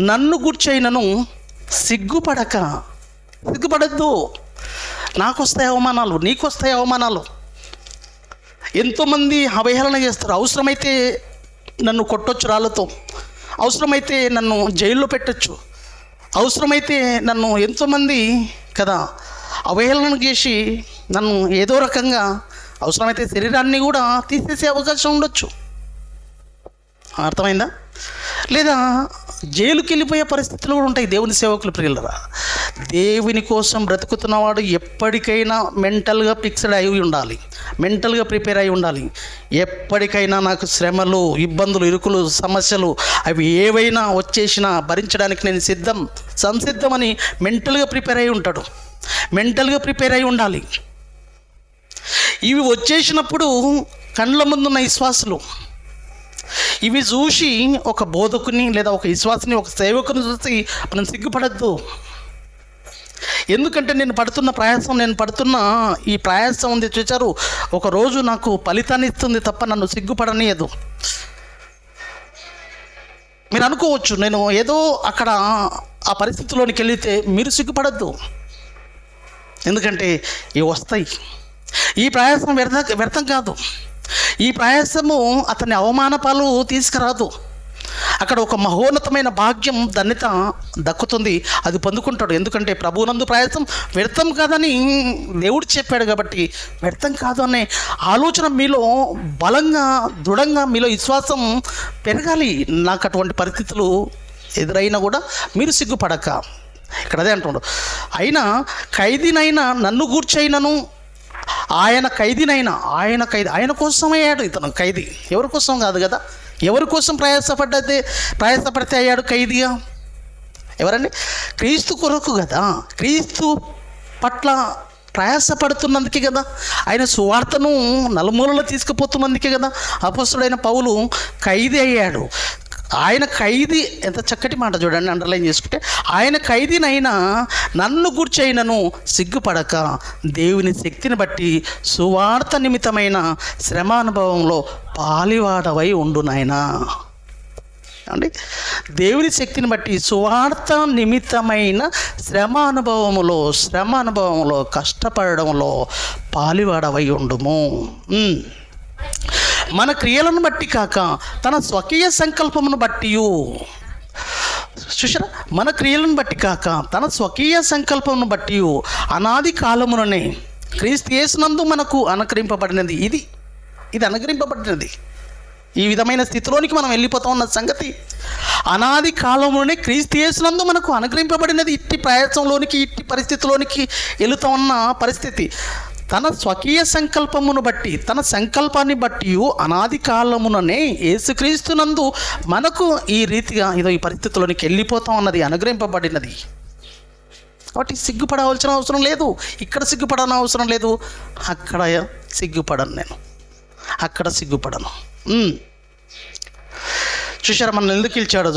నన్ను గూర్చైనను సిగ్గుపడద్దు. నాకు వస్తాయి అవమానాలు, నీకు వస్తాయి అవమానాలు. ఎంతోమంది అవహేళన చేస్తారు. అవసరమైతే నన్ను కొట్టొచ్చు రాళ్ళతో, అవసరమైతే నన్ను జైల్లో పెట్టచ్చు, అవసరమైతే నన్ను ఎంతోమంది కదా అవహేళన చేసి నన్ను ఏదో రకంగా, అవసరమైతే శరీరాన్ని కూడా తీసేసే అవకాశం ఉండొచ్చు. అర్థమైందా? లేదా జైలుకి వెళ్ళిపోయే పరిస్థితులు కూడా ఉంటాయి. దేవుని సేవకులు ప్రియులరా, దేవుని కోసం బ్రతుకుతున్నవాడు ఎప్పటికైనా మెంటల్గా ఫిక్స్డ్ అయి ఉండాలి, మెంటల్గా ప్రిపేర్ అయి ఉండాలి. ఎప్పటికైనా నాకు శ్రమలు, ఇబ్బందులు, ఇరుకులు, సమస్యలు అవి ఏవైనా వచ్చేసినా భరించడానికి నేను సంసిద్ధమని మెంటల్గా ప్రిపేర్ అయి ఉంటాడు, మెంటల్గా ప్రిపేర్ అయి ఉండాలి. ఇవి వచ్చేసినప్పుడు కండ్ల ముందున్న విశ్వాసులు ఇవి చూసి ఒక బోధకుని లేదా ఒక విశ్వాసిని, ఒక సేవకుని చూసి మనం సిగ్గుపడద్దు. ఎందుకంటే నేను పడుతున్న ఈ ప్రయాసం ఉంది చూచారు, ఒకరోజు నాకు ఫలితాన్ని ఇస్తుంది తప్ప నన్ను సిగ్గుపడనీయదు. మీరు అనుకోవచ్చు నేను ఏదో అక్కడ ఆ పరిస్థితిలోనికి వెళితే, మీరు సిగ్గుపడద్దు. ఎందుకంటే ఇవి వస్తాయి. ఈ ప్రయాసం వ్యర్థం కాదు. ఈ ప్రయాసము అతని అవమానపాలు తీసుకురాదు. అక్కడ ఒక మహోన్నతమైన భాగ్యం, ధన్యత దక్కుతుంది, అది పొందుకుంటాడు. ఎందుకంటే ప్రభువునందు ప్రయాసం వ్యర్థం కాదని దేవుడు చెప్పాడు. కాబట్టి వ్యర్థం కాదు అనే ఆలోచన మీలో బలంగా, దృఢంగా మీలో విశ్వాసం పెరగాలి. నాకు అటువంటి పరిస్థితులు ఎదురైనా కూడా మీరు సిగ్గుపడక, ఇక్కడ అదే అంటున్నాడు, అయినా ఖైదీనైనా నన్ను గూర్చైనను, ఆయన ఖైదీ కోసం అయ్యాడు. ఇతను ఖైదీ ఎవరి కోసం కాదు కదా, ఎవరి కోసం ప్రయాసపడితే అయ్యాడు ఖైదీగా? ఎవరండి? క్రీస్తు కొరకు కదా, క్రీస్తు పట్ల ప్రయాసపడుతున్నందుకే కదా, ఆయన సువార్తను నలుమూలలో తీసుకుపోతున్నందుకే కదా అపొస్తలుడైన పౌలు ఖైదీ అయ్యాడు. ఆయన ఖైదీ, ఎంత చక్కటి మాట చూడండి, అండర్లైన్ చేసుకుంటే, ఆయన ఖైదీనైనా నన్ను గూర్చైనను సిగ్గుపడక దేవుని శక్తిని బట్టి సువార్త నిమిత్తమైన శ్రమానుభవంలో పాలివాడవై ఉండు నాయనా. అండి, దేవుని శక్తిని బట్టి సువార్త నిమిత్తమైన శ్రమ అనుభవంలో కష్టపడడంలో పాలివాడవై ఉండుము. మన క్రియలను బట్టి కాక తన స్వకీయ సంకల్పమును బట్టి, చూసారా, మన క్రియలను బట్టి కాక తన స్వకీయ సంకల్పమును బట్టి అనాది కాలముననే క్రీస్తు యేసునందు మనకు అనుగ్రహింపబడినది. ఇది అనుగ్రహింపబడినది. ఈ విధమైన స్థితిలోనికి మనం వెళ్ళిపోతాం ఉన్న సంగతి. అనాది కాలంలోనే క్రీస్తు యేసునందు మనకు అనుగ్రహింపబడినది. ఇట్టి ప్రయాసంలోనికి, ఇట్టి పరిస్థితిలోనికి వెళుతూ ఉన్న పరిస్థితి తన స్వకీయ సంకల్పమును బట్టి, తన సంకల్పాన్ని బట్టి అనాది కాలముననే యేసుక్రీస్తునందు మనకు ఈ రీతిగా ఈ పరిస్థితిలోనికి వెళ్ళిపోతాం అన్నది అనుగ్రహింపబడినది. కాబట్టి సిగ్గుపడవలసిన అవసరం లేదు. ఇక్కడ సిగ్గుపడని అవసరం లేదు. అక్కడ సిగ్గుపడను, నేను అక్కడ సిగ్గుపడను. చూసారా, మన ఎందుకు ఇచ్చాడో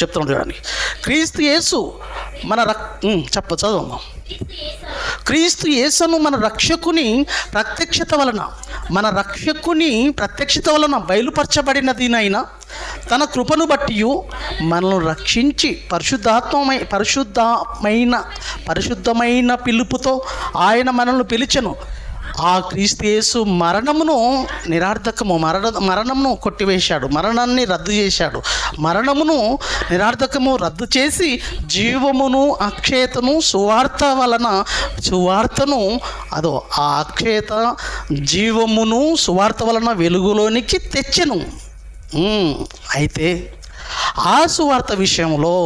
చెప్తాం చూడండి. క్రీస్తు యేసు మన చదవమ్మా. క్రీస్తు యేసును మన రక్షకుని ప్రత్యక్షత వలన బయలుపరచబడినదినైనా తన కృపను బట్టి మనల్ని రక్షించి పరిశుద్ధమైన పిలుపుతో ఆయన మనల్ని పిలిచెను. ఆ క్రీస్తు యేసు మరణమును నిరార్థకము, మరణమును కొట్టివేశాడు, మరణాన్ని రద్దు చేశాడు. మరణమును నిరార్థకము రద్దు చేసి జీవమును అక్షయతను సువార్తను ఆ అక్షయత జీవమును సువార్త వలన వెలుగులోనికి తెచ్చెను. అయితే ఆ సువార్త విషయంలో,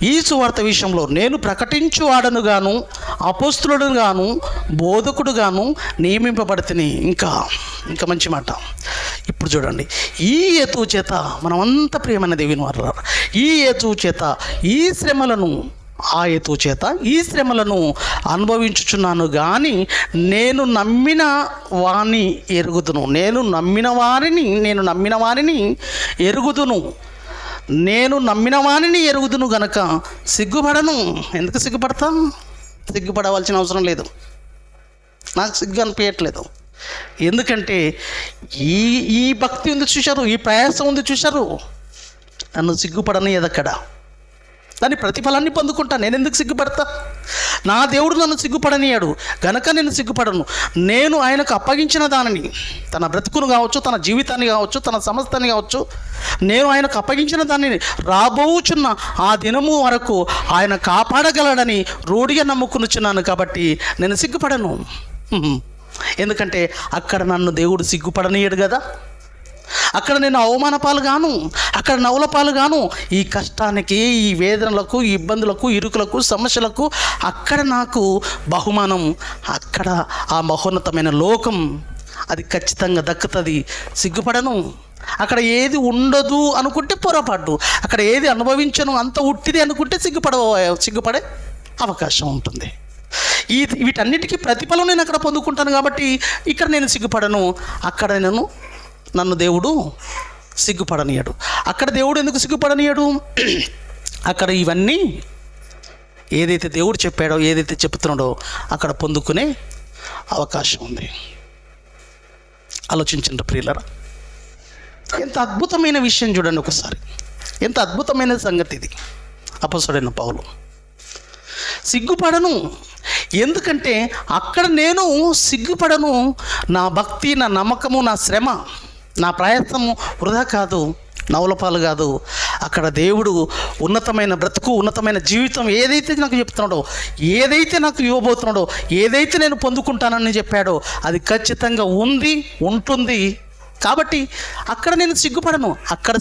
ఈ సువార్త విషయంలో నేను ప్రకటించువాడను గాను, అపోస్తులుడు గాను, బోధకుడు గాను నియమింపబడితిని. ఇంకా మంచి మాట. ఇప్పుడు చూడండి, ఈ హేతువు చేత మనమంతా ప్రియమైన దేవుని వారు, ఈ హేతువు చేత ఈ శ్రమలను అనుభవించుచున్నాను కానీ నేను నమ్మిన వారిని ఎరుగుదును. నేను నమ్మిన వారిని ఎరుగుదును గనక సిగ్గుపడను. ఎందుకు సిగ్గుపడతా? సిగ్గుపడవలసిన అవసరం లేదు. నాకు సిగ్గు అనిపించట్లేదు. ఎందుకంటే ఈ భక్తి ఉంది చూశారు, ఈ ప్రయాసం ఉంది చూశారు. నన్ను సిగ్గుపడని ఎదక్కడ దాని ప్రతిఫలాన్ని పొందుకుంటా. నేను ఎందుకు సిగ్గుపడతా? నా దేవుడు నన్ను సిగ్గుపడనియాడు గనక నేను సిగ్గుపడను. నేను ఆయనకు అప్పగించిన దానిని, తన బ్రతుకును కావచ్చు, తన జీవితాన్ని కావచ్చు, తన సమస్తాన్ని కావచ్చు, నేను ఆయనకు అప్పగించిన దానిని రాబోచున్న ఆ దినము వరకు ఆయన కాపాడగలడని రూఢిగా నమ్ముకునిచున్నాను. కాబట్టి నేను సిగ్గుపడను. ఎందుకంటే అక్కడ నన్ను దేవుడు సిగ్గుపడనీయడు కదా. అక్కడ నేను అవమాన పాలు గాను, అక్కడ నవ్వుల పాలు గాను. ఈ కష్టానికి, ఈ వేదనలకు, ఈ ఇబ్బందులకు, ఇరుకులకు, సమస్యలకు అక్కడ నాకు బహుమానం, అక్కడ ఆ మహోన్నతమైన లోకం అది ఖచ్చితంగా దక్కుతుంది. సిగ్గుపడను. అక్కడ ఏది ఉండదు అనుకుంటే పొరపాటు, అక్కడ ఏది అనుభవించను అంత ఉట్టిది అనుకుంటే సిగ్గుపడే అవకాశం ఉంటుంది. వీటన్నిటికీ ప్రతిఫలం నేను అక్కడ పొందుకుంటాను. కాబట్టి ఇక్కడ నేను సిగ్గుపడను. అక్కడ నన్ను దేవుడు సిగ్గుపడనీయడు. అక్కడ దేవుడు ఎందుకు సిగ్గుపడనీయడు? అక్కడ ఇవన్నీ ఏదైతే దేవుడు చెప్పాడో, ఏదైతే చెప్తున్నాడో అక్కడ పొందుకునే అవకాశం ఉంది. ఆలోచించండి ప్రియులారా, ఎంత అద్భుతమైన విషయం చూడండి ఒకసారి. ఎంత అద్భుతమైన సంగతి ఇది. అపొస్తలుడైన పౌలు సిగ్గుపడను. ఎందుకంటే అక్కడ నేను సిగ్గుపడను. నా భక్తి, నా నమ్మకము, నా శ్రమ, నా ప్రయత్నము వృధా కాదు, నవలపాలు కాదు. అక్కడ దేవుడు ఉన్నతమైన బ్రతుకు, ఉన్నతమైన జీవితం ఏదైతే నాకు చెప్తున్నాడో, ఏదైతే నాకు ఇవ్వబోతున్నాడో, ఏదైతే నేను పొందుకుంటానని చెప్పాడో అది ఖచ్చితంగా ఉంటుంది. కాబట్టి అక్కడ నేను సిగ్గుపడను. అక్కడ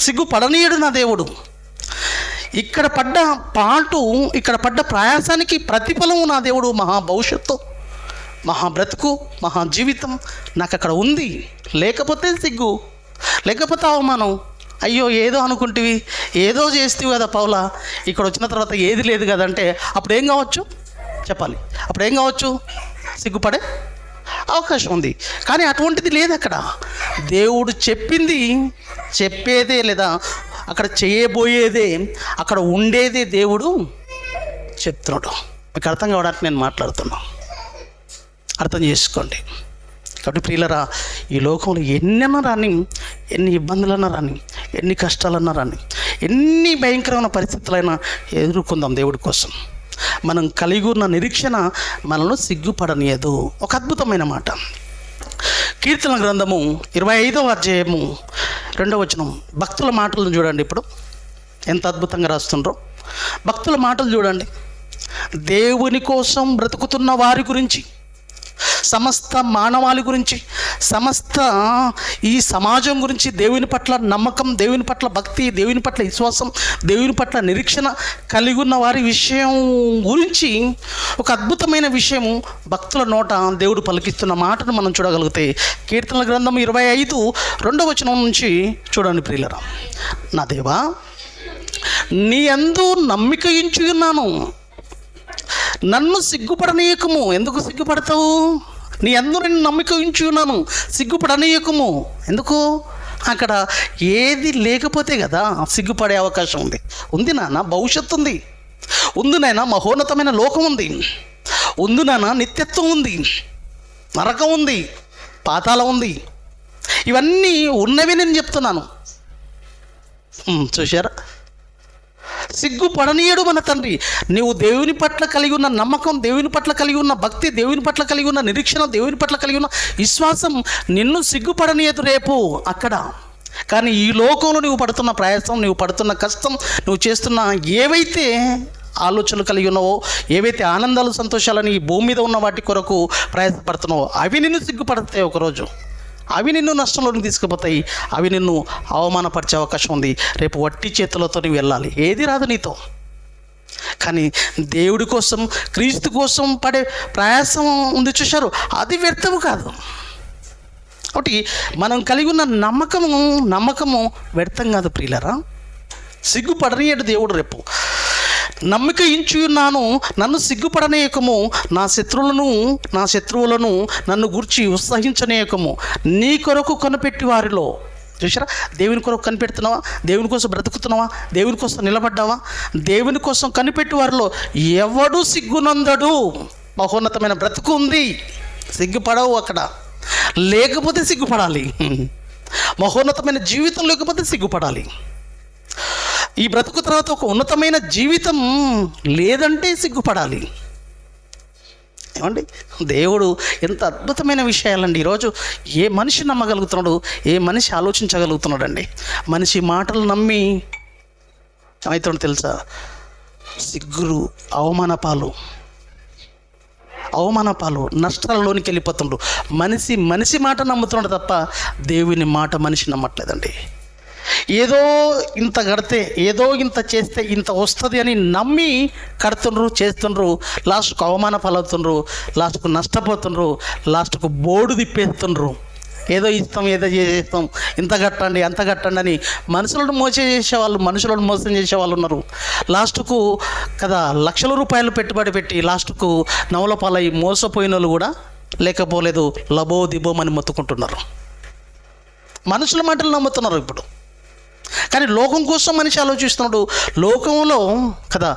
సిగ్గుపడనీయడు నా దేవుడు. ఇక్కడ పడ్డ ప్రయాసానికి ప్రతిఫలము నా దేవుడు మహా భవిష్యత్తు, మహా బ్రతుకు, మహా జీవితం నాకు అక్కడ ఉంది. లేకపోతే సిగ్గు, లేకపోతే అవమానం. అయ్యో ఏదో అనుకుంటివి, ఏదో చేస్తేవి కదా పౌలా, ఇక్కడ వచ్చిన తర్వాత ఏది లేదు కదంటే అప్పుడు ఏం కావచ్చు చెప్పాలి. అప్పుడు ఏం కావచ్చు? సిగ్గుపడే అవకాశం ఉంది. కానీ అటువంటిది లేదు అక్కడ. దేవుడు చెప్పింది చెప్పేదే, లేదా అక్కడ చేయబోయేదే, అక్కడ ఉండేదే దేవుడు చెప్తున్నాడు. మీకు అర్థం కావడానికి నేను మాట్లాడుతున్నా, అర్థం చేసుకోండి. కాబట్టి ప్రియులరా, ఈ లోకంలో ఎన్నైనా రాని, ఎన్ని ఇబ్బందులన్నా రాని, ఎన్ని కష్టాలన్నా రాని, ఎన్ని భయంకరమైన పరిస్థితులైనా ఎదుర్కొందాం దేవుడి కోసం. మనం కలిగి ఉన్న నిరీక్షణ మనల్ని సిగ్గుపడనీయదు. ఒక అద్భుతమైన మాట, కీర్తన గ్రంథము 25వ అధ్యాయము 2వ వచనం. భక్తుల మాటలను చూడండి. ఇప్పుడు ఎంత అద్భుతంగా రాస్తుండ్రో భక్తుల మాటలు చూడండి. దేవుని కోసం బ్రతుకుతున్న వారి గురించి, సమస్త మానవాళి గురించి, సమస్త ఈ సమాజం గురించి, దేవుని పట్ల నమ్మకం, దేవుని పట్ల భక్తి, దేవుని పట్ల విశ్వాసం, దేవుని పట్ల నిరీక్షణ కలిగి ఉన్న వారి విషయం గురించి ఒక అద్భుతమైన విషయం భక్తుల నోట దేవుడు పలికిస్తున్న మాటను మనం చూడగలిగితే, కీర్తనల గ్రంథం 25:2వ వచనం నుంచి చూడండి ప్రియులరా. నా దేవా, నీ యందు నమ్మిక ఉంచి ఉన్నాను, నన్ను సిగ్గుపడనీయకము. ఎందుకు సిగ్గుపడతావు? నీ యందు నేను నమ్మిక ఉంచి ఉన్నాను, సిగ్గుపడనీయకము. ఎందుకు? అక్కడ ఏది లేకపోతే కదా సిగ్గుపడే అవకాశం ఉంది నాన్న, భవిష్యత్తు ఉంది నాయన, మహోన్నతమైన లోకం ఉంది నాన్న, నిత్యత్వం ఉంది, నరకం ఉంది, పాతాళం ఉంది. ఇవన్నీ ఉన్నవి నేను చెప్తున్నాను. చూశారా? సిగ్గుపడనీయడు మన తండ్రి. నీవు దేవుని పట్ల కలిగి ఉన్న నమ్మకం, దేవుని పట్ల కలిగి ఉన్న భక్తి, దేవుని పట్ల కలిగి ఉన్న నిరీక్షణ, దేవుని పట్ల కలిగి ఉన్న విశ్వాసం నిన్ను సిగ్గుపడనీయదు రేపు అక్కడ. కానీ ఈ లోకంలో నువ్వు పడుతున్న ప్రయాసం, నువ్వు పడుతున్న కష్టం, నువ్వు చేస్తున్న ఏవైతే ఆలోచనలు కలిగి ఉన్నావో, ఏవైతే ఆనందాలు సంతోషాలని ఈ భూమి మీద ఉన్న వాటి కొరకు ప్రయాసపడుతున్నావో, అవి నిన్ను సిగ్గుపడతాయి ఒకరోజు. అవి నిన్ను నష్టంలోకి తీసుకుపోతాయి. అవి నిన్ను అవమానపరిచే అవకాశం ఉంది. రేపు వట్టి చేతులతో నువ్వు వెళ్ళాలి. ఏది రాదు నీతో. కానీ దేవుడి కోసం, క్రీస్తు కోసం పడే ప్రయాసం ఉంది చూశారు, అది వ్యర్థము కాదు. కాబట్టి మనం కలిగి ఉన్న నమ్మకము వ్యర్థం కాదు ప్రియులరా. సిగ్గుపడనీయడు దేవుడు రేపు. నమ్మిక ఉంచి ఉన్నాను, నన్ను సిగ్గుపడనీయకము. నా శత్రువులను నన్ను గురించి ఉత్సహించనీయకము. నీ కొరకు కనిపెట్టి వారిలో. చూసారా? దేవుని కొరకు కనిపెడుతున్నావా? దేవుని కోసం బ్రతుకుతున్నావా? దేవుని కోసం నిలబడ్డావా? దేవుని కోసం కనిపెట్టి వారిలో ఎవడు సిగ్గునందడు. మహోన్నతమైన బ్రతుకు ఉంది, సిగ్గుపడవు అక్కడ. లేకపోతే సిగ్గుపడాలి. మహోన్నతమైన జీవితం లేకపోతే సిగ్గుపడాలి. ఈ బ్రతుకు తర్వాత ఒక ఉన్నతమైన జీవితం లేదంటే సిగ్గుపడాలి. ఏమండి, దేవుడు ఎంత అద్భుతమైన విషయాలండి. ఈరోజు ఏ మనిషి నమ్మగలుగుతున్నాడు, ఏ మనిషి ఆలోచించగలుగుతున్నాడండి? మనిషి మాటలు నమ్మి ఏమవుతుందో తెలుసా? సిగ్గులు, అవమానపాలు, నష్టాలలోనికి వెళ్ళిపోతుండ్రు. మనిషి మాట నమ్ముతున్నాడు తప్ప దేవుని మాట మనిషి నమ్మట్లేదండి. ఏదో ఇంత కడితే, ఏదో ఇంత చేస్తే ఇంత వస్తుంది అని నమ్మి కడుతుండ్రు, చేస్తుండ్రు. లాస్ట్కు అవమాన పాలవుతుండ్రు, లాస్ట్కు నష్టపోతుండ్రు, లాస్ట్కు బోర్డు తిప్పేస్తుండ్రు. ఏదో ఇస్తాం, ఏదో చేసేస్తాం, ఇంత కట్టండి, అంత కట్టండి అని మనుషులను మోసం చేసేవాళ్ళు ఉన్నారు. లాస్ట్కు కదా లక్షల రూపాయలు పెట్టుబడి పెట్టి లాస్ట్కు నవల పాలై మోసపోయిన వాళ్ళు కూడా లేకపోలేదు. లబో దిబోమని మొత్తుకుంటున్నారు. మనుషుల మాటలు నమ్ముతున్నారు ఇప్పుడు. కానీ లోకం కోసం మనిషి ఆలోచిస్తున్నాడు. లోకంలో కదా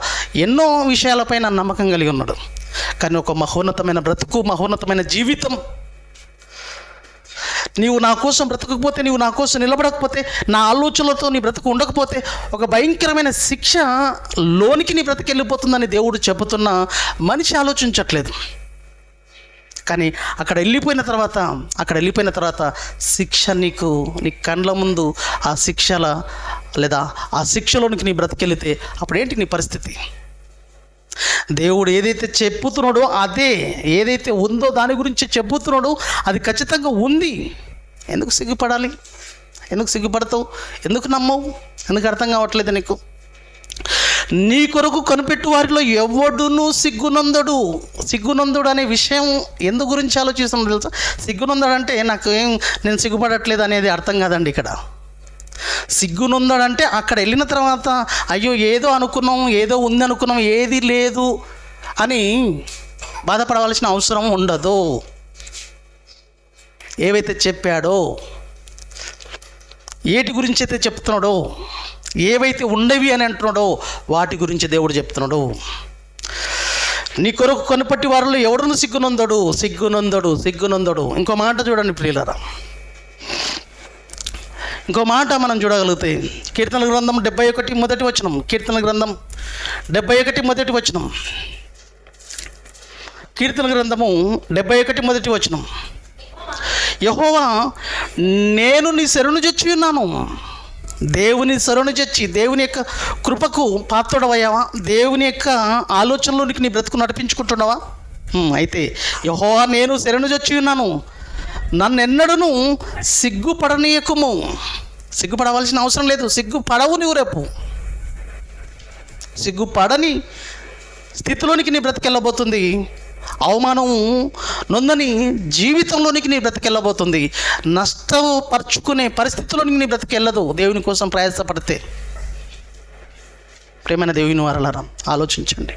ఎన్నో విషయాలపైన నమ్మకం కలిగి ఉన్నాడు. కానీ ఒక మహోన్నతమైన బ్రతుకు, మహోన్నతమైన జీవితం, నీవు నా కోసం బ్రతకకపోతే, నీవు నా కోసం నిలబడకపోతే, నా ఆలోచనలతో నీ బ్రతుకు ఉండకపోతే ఒక భయంకరమైన శిక్ష లోనికి నీ బ్రతికి వెళ్ళిపోతుందని దేవుడు చెబుతున్నా మనిషి ఆలోచించట్లేదు. కానీ అక్కడ వెళ్ళిపోయిన తర్వాత శిక్ష నీ కండ్ల ముందు ఆ శిక్షలోనికి నీ బ్రతికెళితే అప్పుడేంటి నీ పరిస్థితి? దేవుడు ఏదైతే చెప్పుతున్నాడో, అదే ఏదైతే ఉందో దాని గురించి చెప్పుతున్నాడో అది ఖచ్చితంగా ఉంది. ఎందుకు సిగ్గుపడాలి? ఎందుకు సిగ్గుపడతావు? ఎందుకు నమ్మవు? ఎందుకు అర్థం కావట్లేదు నీకు? నీ కొరకు కనిపెట్టు వారిలో ఎవడును సిగ్గునందుడు అనే విషయం ఎందు గురించి ఆలోచిస్తున్నాడు తెలుసా? సిగ్గునందుడు అంటే నేను సిగ్గుపడట్లేదు అనేది అర్థం కాదండి. ఇక్కడ సిగ్గునందుడంటే అక్కడ వెళ్ళిన తర్వాత అయ్యో ఏదో అనుకున్నాం, ఏదో ఉంది అనుకున్నాం, ఏది లేదు అని బాధపడవలసిన అవసరం ఉండదు. ఏవైతే చెప్పాడో, ఏటి గురించి అయితే చెప్తున్నాడో, ఏవైతే ఉండవి అని అంటున్నాడో వాటి గురించి దేవుడు చెప్తున్నాడు. నీ కొరకు కొనపట్టి వారిలో ఎవడును సిగ్గునందడు. ఇంకో మాట చూడండి ప్రియులారా, ఇంకో మాట మనం చూడగలిగితే కీర్తనల గ్రంథం 71 మొదటి వచనం. కీర్తనల గ్రంథం 71 మొదటి వచనం. కీర్తన గ్రంథము 71 మొదటి వచనం. యెహోవా, నేను నీ శరణు చొచ్చి ఉన్నాను. దేవుని శరణు చొచ్చి దేవుని యొక్క కృపకు పాత్రుడవయ్యావా? దేవుని యొక్క ఆలోచనలోనికి నీ బ్రతుకు నడిపించుకుంటున్నావా? అయితే యెహోవా, నేను శరణు చొచ్చి ఉన్నాను, నన్నెన్నడూను సిగ్గుపడనీయకుము. సిగ్గుపడవలసిన అవసరం లేదు. సిగ్గుపడవు నువ్వు. రేపు సిగ్గుపడని స్థితిలోనికి నీ బ్రతికెళ్ళబోతుంది. అవమానం నొందని జీవితంలోనికి నీ బ్రతికెళ్ళబోతుంది. నష్టపరుచుకునే పరిస్థితుల్లోనికి నీ బ్రతికెళ్ళదు దేవుని కోసం ప్రయాసపడితే. ప్రేమైన దేవుని వారలారా, ఆలోచించండి.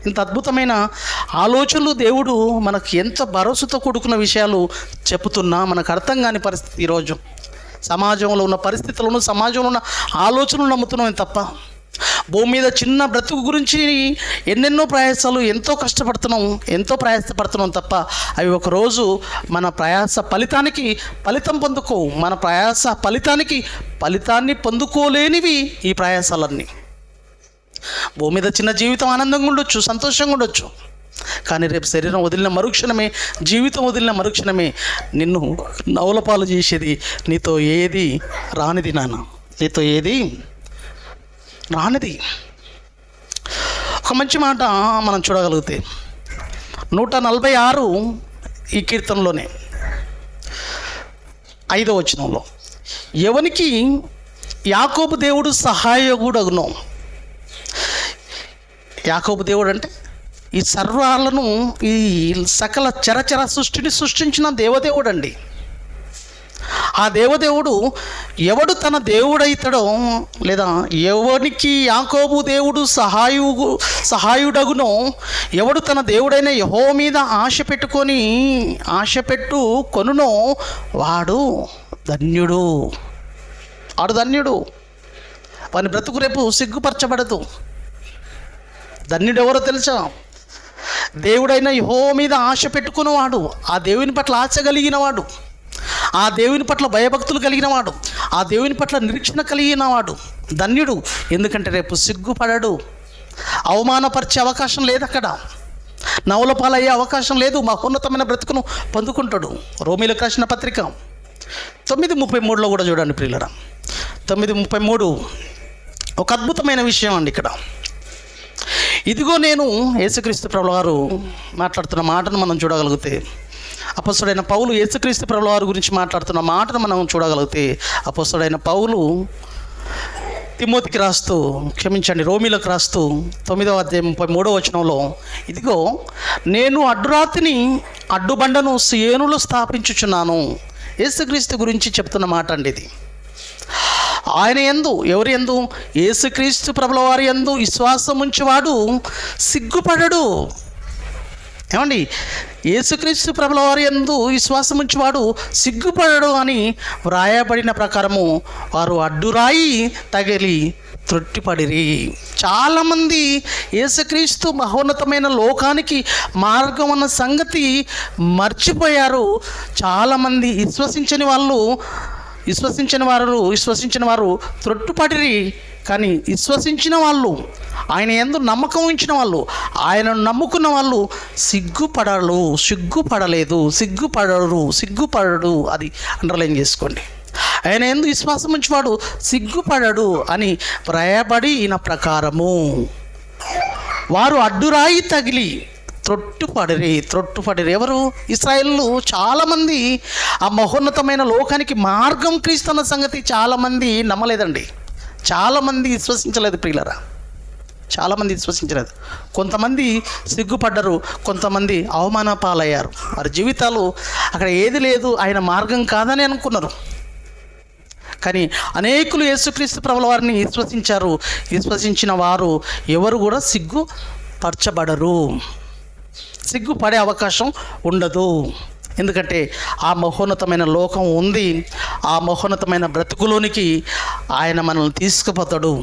ఇంత అద్భుతమైన ఆలోచనలు దేవుడు మనకు ఎంత భరోసాతో కూడుకున్న విషయాలు చెబుతున్నా మనకు అర్థం కాని పరిస్థితి. ఈరోజు సమాజంలో ఉన్న పరిస్థితులను, సమాజంలో ఉన్న ఆలోచనలు నమ్ముతున్నాం తప్ప భూమి మీద చిన్న బ్రతుకు గురించి ఎన్నెన్నో ప్రయాసాలు, ఎంతో ప్రయాసపడుతున్నాం తప్ప అవి ఒకరోజు మన ప్రయాస ఫలితానికి మన ప్రయాస ఫలితాన్ని పొందుకోలేనివి ఈ ప్రయాసాలన్నీ. భూమి మీద చిన్న జీవితం ఆనందంగా ఉండొచ్చు, సంతోషంగా ఉండొచ్చు, కానీ రేపు శరీరం వదిలిన మరుక్షణమే, జీవితం వదిలిన మరుక్షణమే నిన్ను నవలపాలు చేసేది నీతో ఏది రానిది నాన్న, నీతో ఏది రానిది. ఒక మంచి మాట మనం చూడగలిగితే 146 ఈ కీర్తనలోనే 5వ వచనంలో, ఎవనికి యాకోబు దేవుడు సహాయకుడగునో. యాకోబు దేవుడు అంటే ఈ సర్వాలను, ఈ సకల చరచర సృష్టిని సృష్టించిన దేవదేవుడు అండి. ఆ దేవదేవుడు ఎవడు తన దేవుడైతాడో, లేదా ఎవరికి యాకోబు దేవుడు సహాయుడగునో, ఎవడు తన దేవుడైన యెహోవా మీద ఆశ పెట్టుకొనునో వాడు ధన్యుడు. వాని బ్రతుకు రేపు సిగ్గుపరచబడదు. ధన్యుడు ఎవరో తెలుసా? దేవుడైన యెహోవా మీద ఆశ పెట్టుకున్నవాడు, ఆ దేవుని పట్ల ఆశ కలిగినవాడు, ఆ దేవుని పట్ల భయభక్తులు కలిగినవాడు, ఆ దేవుని పట్ల నిరీక్షణ కలిగినవాడు ధన్యుడు. ఎందుకంటే రేపు సిగ్గుపడడు, అవమానపరిచే అవకాశం లేదు, అక్కడ నవలపాలయ్యే అవకాశం లేదు, మహోన్నతమైన బ్రతుకును పొందుకుంటాడు. రోమీలకు రాసిన పత్రిక 9:33 కూడా చూడండి ప్రియులరా. 9:33 ఒక అద్భుతమైన విషయం అండి. ఇక్కడ ఇదిగో నేను, యేసుక్రీస్తు ప్రభుల వారు మాట్లాడుతున్న మాటను మనం చూడగలిగితే, అపొస్తలుడైన పౌలు యేసుక్రీస్తు ప్రభుల వారి గురించి మాట్లాడుతున్న మాటను మనం చూడగలిగితే, అపొస్తలుడైన పౌలు తిమోతికి రాస్తూ, రోమీలకు రాస్తూ 9వ అధ్యాయం 33వ వచనంలో, ఇదిగో నేను అడ్డుబండను సియోనులో స్థాపించుచున్నాను. యేసుక్రీస్తు గురించి చెప్తున్న మాట అండి ఇది. ఆయన యందు, ఎవరి యందు? యేసుక్రీస్తు ప్రభుల వారి యందు విశ్వాసం ఉంచేవాడు సిగ్గుపడడు. ఏమండి, యేసుక్రీస్తు ప్రభుల వారి యందు విశ్వాసం ఉంచేవాడు సిగ్గుపడడు అని వ్రాయబడిన ప్రకారము వారు అడ్డురాయి తగిలి త్రొట్టిపడిరి. చాలామంది యేసుక్రీస్తు మహోన్నతమైన లోకానికి మార్గం అన్న సంగతి మర్చిపోయారు. చాలామంది విశ్వసించిన వారు త్రొట్టుపడిరి. కానీ విశ్వసించిన వాళ్ళు, ఆయన యందు నమ్మకం ఉంచిన వాళ్ళు, ఆయనను నమ్ముకున్న వాళ్ళు సిగ్గుపడడు. అది అండర్లైన్ చేసుకోండి. ఆయన యందు విశ్వాసం ఉంచేవాడు సిగ్గుపడడు అని వ్రాయబడిన ప్రకారము వారు అడ్డురాయి తగిలి త్రొట్టుపడిరి. ఎవరు? ఇశ్రాయేలు. చాలామంది ఆ మహోన్నతమైన లోకానికి మార్గం క్రీస్తు అన్న సంగతి చాలామంది నమ్మలేదండి. చాలామంది విశ్వసించలేదు ప్రియులరా, చాలామంది విశ్వసించలేదు. కొంతమంది సిగ్గుపడ్డరు, కొంతమంది అవమాన పాలయ్యారు. వారి జీవితాలు అక్కడ ఏది లేదు, ఆయన మార్గం కాదని అనుకున్నారు. కానీ అనేకులు యేసుక్రీస్తు ప్రభుల వారిని విశ్వసించారు. విశ్వసించిన వారు ఎవరు కూడా సిగ్గుపరచబడరు, సిగ్గుపడే అవకాశం ఉండదు. ఎందుకంటే ఆ మహోన్నతమైన లోకం ఉంది. ఆ మహోన్నతమైన బ్రతుకులోనికి ఆయన మనల్ని తీసుకుపోతాడు.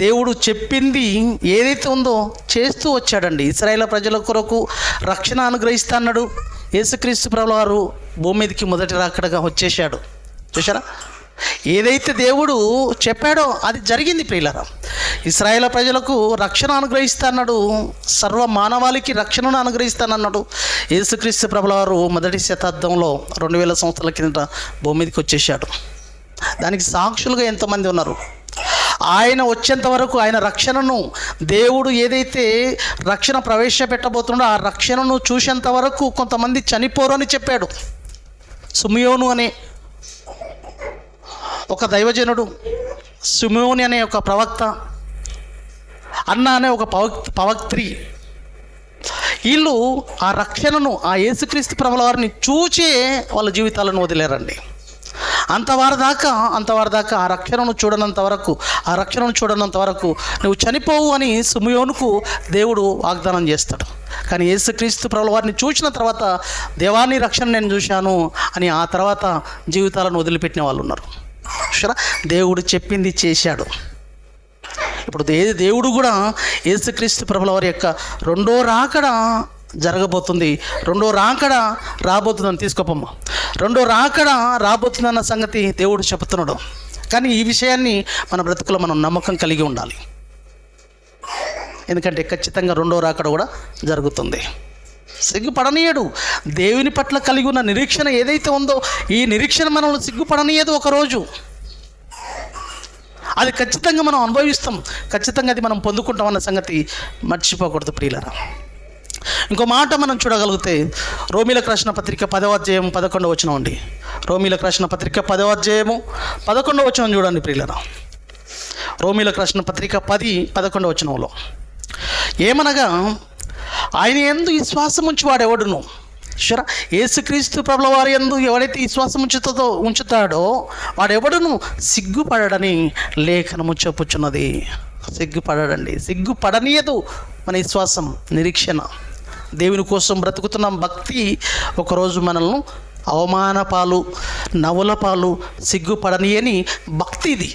దేవుడు చెప్పింది ఏదైతే ఉందో చేస్తూ వచ్చాడండి. ఇశ్రాయేలు ప్రజల కొరకు రక్షణ అనుగ్రహిస్తా అన్నాడు. యేసుక్రీస్తు ప్రభువు వారు భూమి మీదకి మొదటి రాకడగా వచ్చేసాడు. చూసారా, ఏదైతే దేవుడు చెప్పాడో అది జరిగింది ప్రియులారా. ఇశ్రాయేలు ప్రజలకు రక్షణ అనుగ్రహిస్తా అన్నాడు, సర్వ మానవాళికి రక్షణను అనుగ్రహిస్తానన్నాడు. యేసుక్రీస్తు ప్రభువు వారు మొదటి శతాబ్దంలో 2000 సంవత్సరాల కిందట భూమి మీదకి వచ్చేసాడు. దానికి సాక్షులుగా ఎంతోమంది ఉన్నారు. ఆయన వచ్చేంత వరకు ఆయన రక్షణను, దేవుడు ఏదైతే రక్షణ ప్రవేశపెట్టబోతుండో ఆ రక్షణను చూసేంత వరకు కొంతమంది చనిపోరు అని చెప్పాడు. సిమియోను అనే ఒక దైవజనుడు, సిమియోని అనే ఒక ప్రవక్త, అన్న అనే ఒక పవక్త్రి, వీళ్ళు ఆ రక్షణను, ఆ యేసుక్రీస్తు ప్రభుల వారిని చూచే వాళ్ళ జీవితాలను వదిలేరండి. అంతవారి దాకా ఆ రక్షణను చూడనంత వరకు నువ్వు చనిపోవు అని సిమియోనుకు దేవుడు వాగ్దానం చేస్తాడు. కానీ యేసుక్రీస్తు ప్రభుల వారిని చూసిన తర్వాత, దేవాన్ని రక్షణ నేను చూశాను అని ఆ తర్వాత జీవితాలను వదిలిపెట్టిన వాళ్ళు ఉన్నారు. దేవుడు చెప్పింది చేశాడు. ఇప్పుడు దేవుడు కూడా యేసుక్రీస్తు ప్రభుల వారి యొక్క రెండో రాకడ జరగబోతుంది, రెండో రాకడ రాబోతుందని తీసుకోపమ్మ, రెండో రాకడ రాబోతుందన్న సంగతి దేవుడు చెబుతున్నాడు. కానీ ఈ విషయాన్ని మన బ్రతుకులో మనం నమ్మకం కలిగి ఉండాలి. ఎందుకంటే ఖచ్చితంగా రెండో రాకడ కూడా జరుగుతుంది. సిగ్గుపడనీయడు. దేవుని పట్ల కలిగి ఉన్న నిరీక్షణ ఏదైతే ఉందో ఈ నిరీక్షణ మనల్ని సిగ్గుపడనీయదు. ఒకరోజు అది ఖచ్చితంగా మనం అనుభవిస్తాం, ఖచ్చితంగా అది మనం పొందుకుంటాం అన్న సంగతి మర్చిపోకూడదు ప్రియులారా. ఇంకో మాట మనం చూడగలిగితే రోమీలకు రాసిన పత్రిక 10వ అధ్యాయం 11వ వచనం అండి. రోమీలకు రాసిన పత్రిక 10వ అధ్యాయము 11వ వచనం చూడండి ప్రియులారా. రోమీలకు రాసిన పత్రిక 10:11వ వచనంలో ఏమనగా, ఆయన యందు విశ్వాసం ఉంచి వాడెవడును, యేసుక్రీస్తు ప్రభుల వారి యందు ఎవడైతే విశ్వాసం ఉంచుతాడో వాడెవడును సిగ్గుపడని లేఖనము చెప్పుచున్నది. సిగ్గుపడడండి, సిగ్గుపడనీయదు మన విశ్వాసం, నిరీక్షణ. దేవుని కోసం బ్రతుకుతున్న భక్తి ఒకరోజు మనల్ని అవమాన పాలు, నవ్వుల పాలు, సిగ్గుపడనీయని భక్తి ఇది.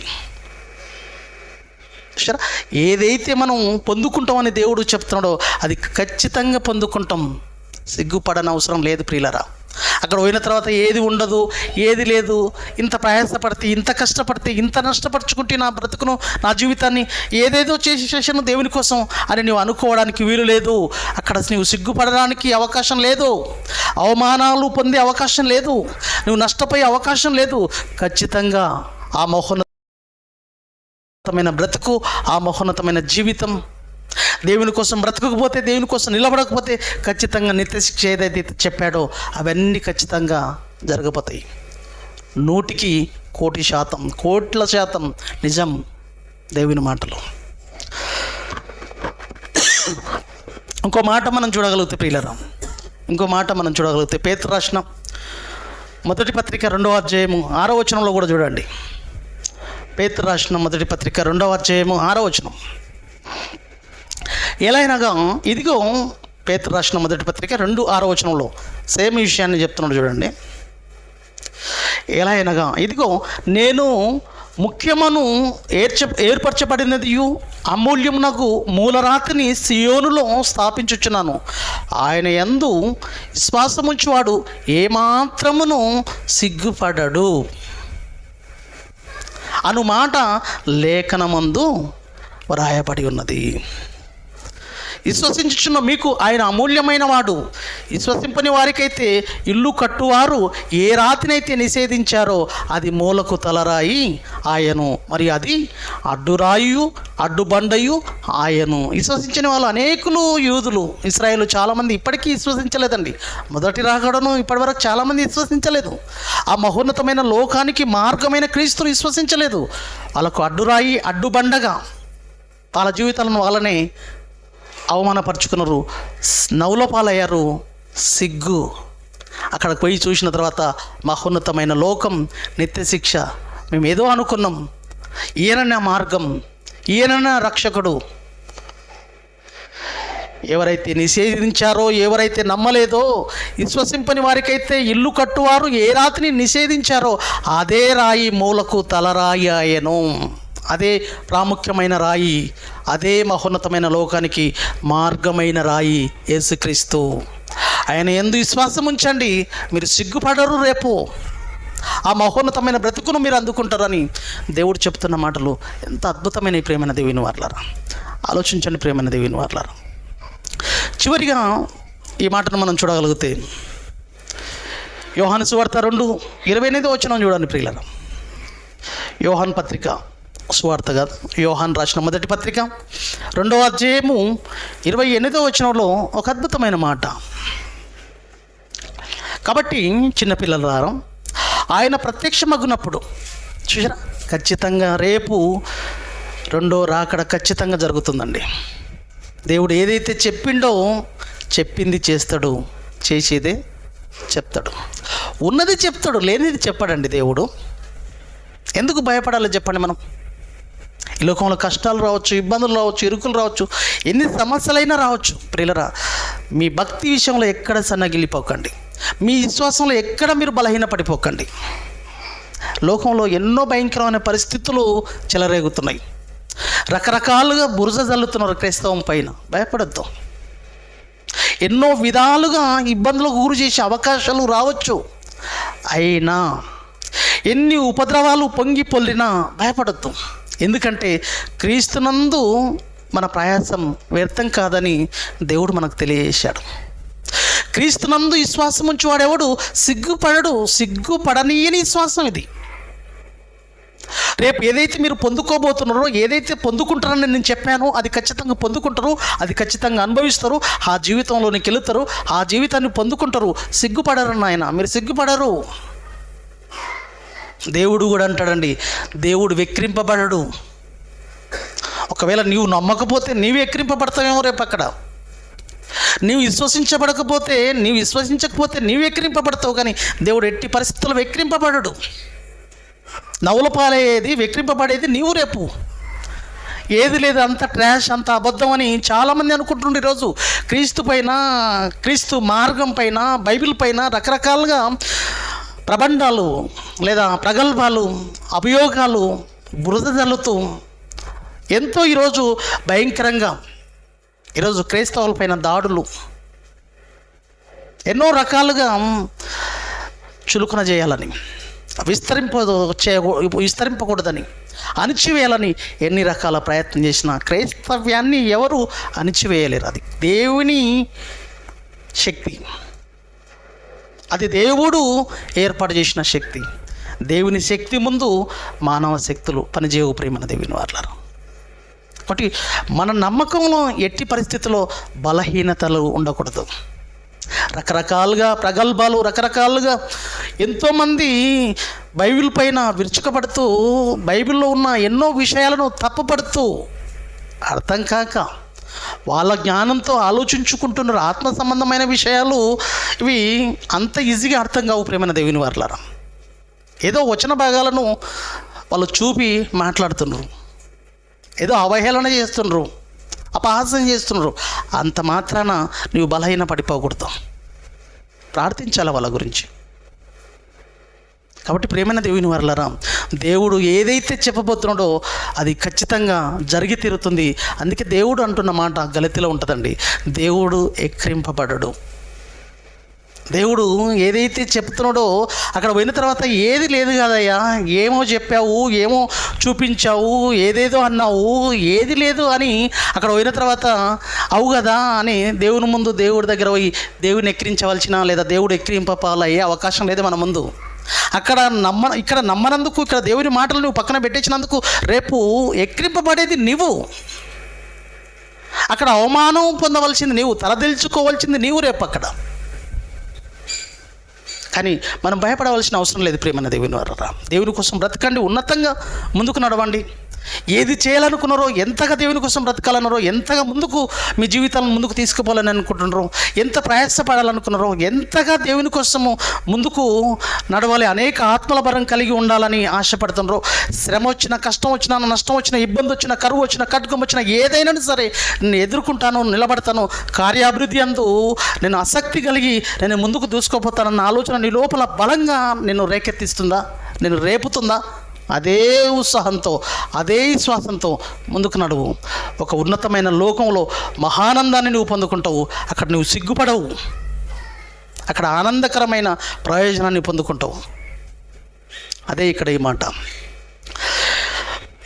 ఏదైతే మనం పొందుకుంటామని దేవుడు చెప్తున్నాడో అది ఖచ్చితంగా పొందుకుంటాం. సిగ్గుపడని అవసరం లేదు ప్రియులరా. అక్కడ పోయిన తర్వాత ఏది ఉండదు, ఏది లేదు, ఇంత ప్రయాసపడితే, ఇంత కష్టపడితే, ఇంత నష్టపరుచుకుంటే నా బ్రతుకును, నా జీవితాన్ని ఏదేదో చేసేసాను దేవుని కోసం అని నువ్వు అనుకోవడానికి వీలు లేదు. అక్కడ నువ్వు సిగ్గుపడడానికి అవకాశం లేదు, అవమానాలు పొందే అవకాశం లేదు, నువ్వు నష్టపోయే అవకాశం లేదు. ఖచ్చితంగా ఆ మహోన్నతమైన బ్రతుకు, ఆ మహోన్నతమైన జీవితం, దేవుని కోసం బ్రతకకపోతే, దేవుని కోసం నిలబడకపోతే ఖచ్చితంగా నిత్యశిక్ష ఏదైతే చెప్పాడో అవన్నీ ఖచ్చితంగా జరగబోతాయి. 100% కోట్ల శాతం నిజం దేవుని మాటలు. ఇంకో మాట మనం చూడగలిగితే ప్రియులరా, పేతురు రాసిన మొదటి పత్రిక 2వ అధ్యాయము 6వ వచనంలో కూడా చూడండి. పేతురు రాసిన మొదటి పత్రిక 2వ అధ్యాయము 6వ వచనం. ఎలాగనగా, ఇదిగో పేతురు రాసిన మొదటి పత్రిక 2:6వ వచనంలో సేమ్ విషయాన్ని చెప్తున్నాడు చూడండి. ఎలాగనగా, ఇదిగో నేను ముఖ్యమును ఏర్పరచబడినదియు అమూల్యమునకు మూలరాతిని సియోనులో స్థాపించుచున్నాను. ఆయన యందు విశ్వాసముంచువాడు ఏమాత్రమును సిగ్గుపడడు అను మాట లేఖనమందు వ్రాయబడి ఉన్నది. విశ్వసించుచున్న మీకు ఆయన అమూల్యమైన వాడు. విశ్వసింపని వారికైతే ఇల్లు కట్టువారు ఏ రాతినైతే నిషేధించారో అది మూలకు తలరాయి ఆయను, మరి అది అడ్డురాయు అడ్డుబండయు ఆయను. విశ్వసించిన వాళ్ళు అనేకులు యూదులు, ఇశ్రాయేలు చాలామంది ఇప్పటికీ విశ్వసించలేదండి. మొదటి రాకడను ఇప్పటివరకు చాలామంది విశ్వసించలేదు. ఆ మహోన్నతమైన లోకానికి మార్గమైన క్రీస్తును విశ్వసించలేదు. వాళ్ళకు అడ్డురాయి అడ్డుబండగా వాళ్ళ జీవితాలను వాళ్ళనే అవమానపరుచుకున్నారు, నవ్వుల పాలయ్యారు. సిగ్గు. అక్కడికి పోయి చూసిన తర్వాత మహోన్నతమైన లోకం, నిత్యశిక్ష. మేము ఏదో అనుకున్నాం, ఈయన నా మార్గం, ఈయన నా రక్షకుడు. ఎవరైతే నిషేధించారో, ఎవరైతే నమ్మలేదో, విశ్వసింపని వారికైతే ఇల్లు కట్టువారు ఏ రాతిని నిషేధించారో అదే రాయి మూలకు తలరాయి ఆయను. అదే ప్రాముఖ్యమైన రాయి, అదే మహోన్నతమైన లోకానికి మార్గమైన రాయి యేసుక్రీస్తు. ఆయన యందు విశ్వాసం ఉంచండి, మీరు సిగ్గుపడరు. రేపు ఆ మహోన్నతమైన బ్రతుకును మీరు అందుకుంటారని దేవుడు చెప్తున్న మాటలు ఎంత అద్భుతమైన ఈ ప్రేమైన దేవుని వారలారా. ఆలోచించండి ప్రేమైన దేవుని వారలారా. చివరిగా ఈ మాటను మనం చూడగలిగితే యోహాను సువార్త 2:28 చూడండి ప్రియులారా. యోహాను పత్రిక, సువార్త కాదు, యోహాను రాసిన మొదటి పత్రిక 2వ అధ్యాయము 28 ఒక అద్భుతమైన మాట. కాబట్టి చిన్నపిల్లలారా, ఆయన ప్రత్యక్షమగునప్పుడు చూసారా, ఖచ్చితంగా రేపు రెండో రాకడ ఖచ్చితంగా జరుగుతుందండి. దేవుడు ఏదైతే చెప్పిండో చెప్పింది చేస్తాడు, చేసేదే చెప్తాడు. ఉన్నది చెప్తాడు, లేనిది చెప్పాడండి దేవుడు. ఎందుకు భయపడాలో చెప్పండి. మనం ఈ లోకంలో కష్టాలు రావచ్చు, ఇబ్బందులు రావచ్చు, ఇరుకులు రావచ్చు, ఎన్ని సమస్యలైనా రావచ్చు. ప్రియులరా, మీ భక్తి విషయంలో ఎక్కడ సన్నగిల్లిపోకండి, మీ విశ్వాసంలో ఎక్కడ మీరు బలహీనపడిపోకండి. లోకంలో ఎన్నో భయంకరమైన పరిస్థితులు చెలరేగుతున్నాయి. రకరకాలుగా బురద జల్లుతున్నారు క్రైస్తవం పైన. భయపడద్దు. ఎన్నో విధాలుగా ఇబ్బందులకు గురి చేసే అవకాశాలు రావచ్చు. అయినా ఎన్ని ఉపద్రవాలు పొంగి పొల్లినా భయపడద్దు. ఎందుకంటే క్రీస్తునందు మన ప్రయాసం వ్యర్థం కాదని దేవుడు మనకు తెలియజేశాడు. క్రీస్తునందు విశ్వాసం ఉంచేవాడెవడు సిగ్గుపడడు. సిగ్గుపడనీయని విశ్వాసం ఇది. రేపు ఏదైతే మీరు పొందుకోబోతున్నారో, ఏదైతే పొందుకుంటారని నేను చెప్పానో అది ఖచ్చితంగా పొందుకుంటారు, అది ఖచ్చితంగా అనుభవిస్తారు, ఆ జీవితంలోనికి వెళుతారు, ఆ జీవితాన్ని పొందుకుంటారు. సిగ్గుపడరు నాయన, మీరు సిగ్గుపడరు. దేవుడు కూడా అంటాడండి, దేవుడు వెక్కిరింపబడడు. ఒకవేళ నీవు నమ్మకపోతే నీవు వెక్కిరింపబడతావేమో రేపు అక్కడ. నీవు విశ్వసించకపోతే నీవు వెక్కిరింపబడతావు, కానీ దేవుడు ఎట్టి పరిస్థితుల్లో వెక్కిరింపబడడు. నవ్వుల పాలయ్యేది, వెక్కిరింపబడేది నీవు రేపు. ఏది లేదు, అంత ట్రాష్, అంత అబద్ధం అని చాలామంది అనుకుంటుండే. ఈరోజు క్రీస్తు పైన, క్రీస్తు మార్గం పైన, బైబిల్ పైన రకరకాలుగా ప్రబంధాలు లేదా ప్రగల్భాలు, అభియోగాలు బురద జల్లుతూ ఎంతో ఈరోజు భయంకరంగా ఈరోజు క్రైస్తవుల పైన దాడులు ఎన్నో రకాలుగా చులుకున చేయాలని, విస్తరింపకూడదని, అణిచివేయాలని ఎన్ని రకాల ప్రయత్నం చేసినా క్రైస్తవ్యాన్ని ఎవరు అణిచివేయలేరు. అది దేవుని శక్తి, అది దేవుడు ఏర్పాటు చేసిన శక్తి. దేవుని శక్తి ముందు మానవ శక్తులు పనిచేయవు ప్రేమన దేవుని వారలారా. కాబట్టి మన నమ్మకంలో ఎట్టి పరిస్థితుల్లో బలహీనతలు ఉండకూడదు. రకరకాలుగా ప్రగల్భాలు, రకరకాలుగా ఎంతోమంది బైబిల్ పైన విరుచుకపడుతూ, బైబిల్లో ఉన్న ఎన్నో విషయాలను తప్పుపడుతూ, అర్థం కాక వాళ్ళ జ్ఞానంతో ఆలోచించుకుంటున్నారు. ఆత్మ సంబంధమైన విషయాలు ఇవి అంత ఈజీగా అర్థం కావు ప్రేమైన దేవుని వారలారా. ఏదో వచన భాగాలను వాళ్ళు చూపి మాట్లాడుతున్నారు, ఏదో అవహేళన చేస్తున్నారు, అపహాస్యం చేస్తున్నారు. అంత మాత్రాన నీవు బలహీన పడిపోకూడదు. ప్రార్థించాలి వాళ్ళ గురించి. కాబట్టి ప్రేమైన దేవుని వారలారా, దేవుడు ఏదైతే చెప్పబోతున్నాడో అది ఖచ్చితంగా జరిగి తీరుతుంది. అందుకే దేవుడు అంటున్న మాట గలతిలో ఉంటుందండి, దేవుడు ఎక్కిరింపబడడు. దేవుడు ఏదైతే చెప్తున్నాడో అక్కడ పోయిన తర్వాత ఏది లేదు కదయ్యా, ఏమో చెప్పావు, ఏమో చూపించావు, ఏదేదో అన్నావు, ఏది లేదు అని అక్కడ పోయిన తర్వాత అవు కదా అని దేవుని ముందు, దేవుడి దగ్గర పోయి దేవుని ఎక్కిరించవలసిన లేదా దేవుడు ఎక్కిరింపాలయ్యే అవకాశం లేదు మన ముందు. ఇక్కడ నమ్మనందుకు, ఇక్కడ దేవుని మాటలు నువ్వు పక్కన పెట్టించినందుకు రేపు ఎక్కిరింపబడేది నీవు. అక్కడ అవమానం పొందవలసింది నీవు, తలదిల్చుకోవాల్సింది నీవు రేపు అక్కడ. కానీ మనం భయపడవలసిన అవసరం లేదు ప్రేమన్న దేవుని వారలారా. దేవుని కోసం బ్రతకండి, ఉన్నతంగా ముందుకు నడవండి. ఏది చేయాలనుకున్నారో, ఎంతగా దేవుని కోసం బ్రతకాలన్నారో, ఎంతగా ముందుకు మీ జీవితాలను ముందుకు తీసుకుపోవాలని అనుకుంటున్నారో, ఎంత ప్రయాసపడాలనుకున్నారో, ఎంతగా దేవుని కోసము ముందుకు నడవాలి, అనేక ఆత్మల భారం కలిగి ఉండాలని ఆశపడుతున్నారో, శ్రమ వచ్చినా, కష్టం వచ్చినా, నష్టం వచ్చినా, ఇబ్బంది వచ్చినా, కరువు వచ్చినా, కట్టుకం వచ్చినా, ఏదైనా సరే నేను ఎదుర్కొంటాను, నిలబడతాను, కార్యాభివృద్ధి అందు నేను ఆసక్తి కలిగి నేను ముందుకు దూసుకోపోతానన్న ఆలోచన నీ లోపల బలంగా నేను రేకెత్తిస్తుందా, నేను రేపుతుందా? అదే ఉత్సాహంతో, అదే విశ్వాసంతో ముందుకు నడువు. ఒక ఉన్నతమైన లోకంలో మహానందాన్ని నువ్వు పొందుకుంటావు. అక్కడ నువ్వు సిగ్గుపడవు, అక్కడ ఆనందకరమైన ప్రయోజనాన్ని పొందుకుంటావు. అదే ఇక్కడ ఈ మాట.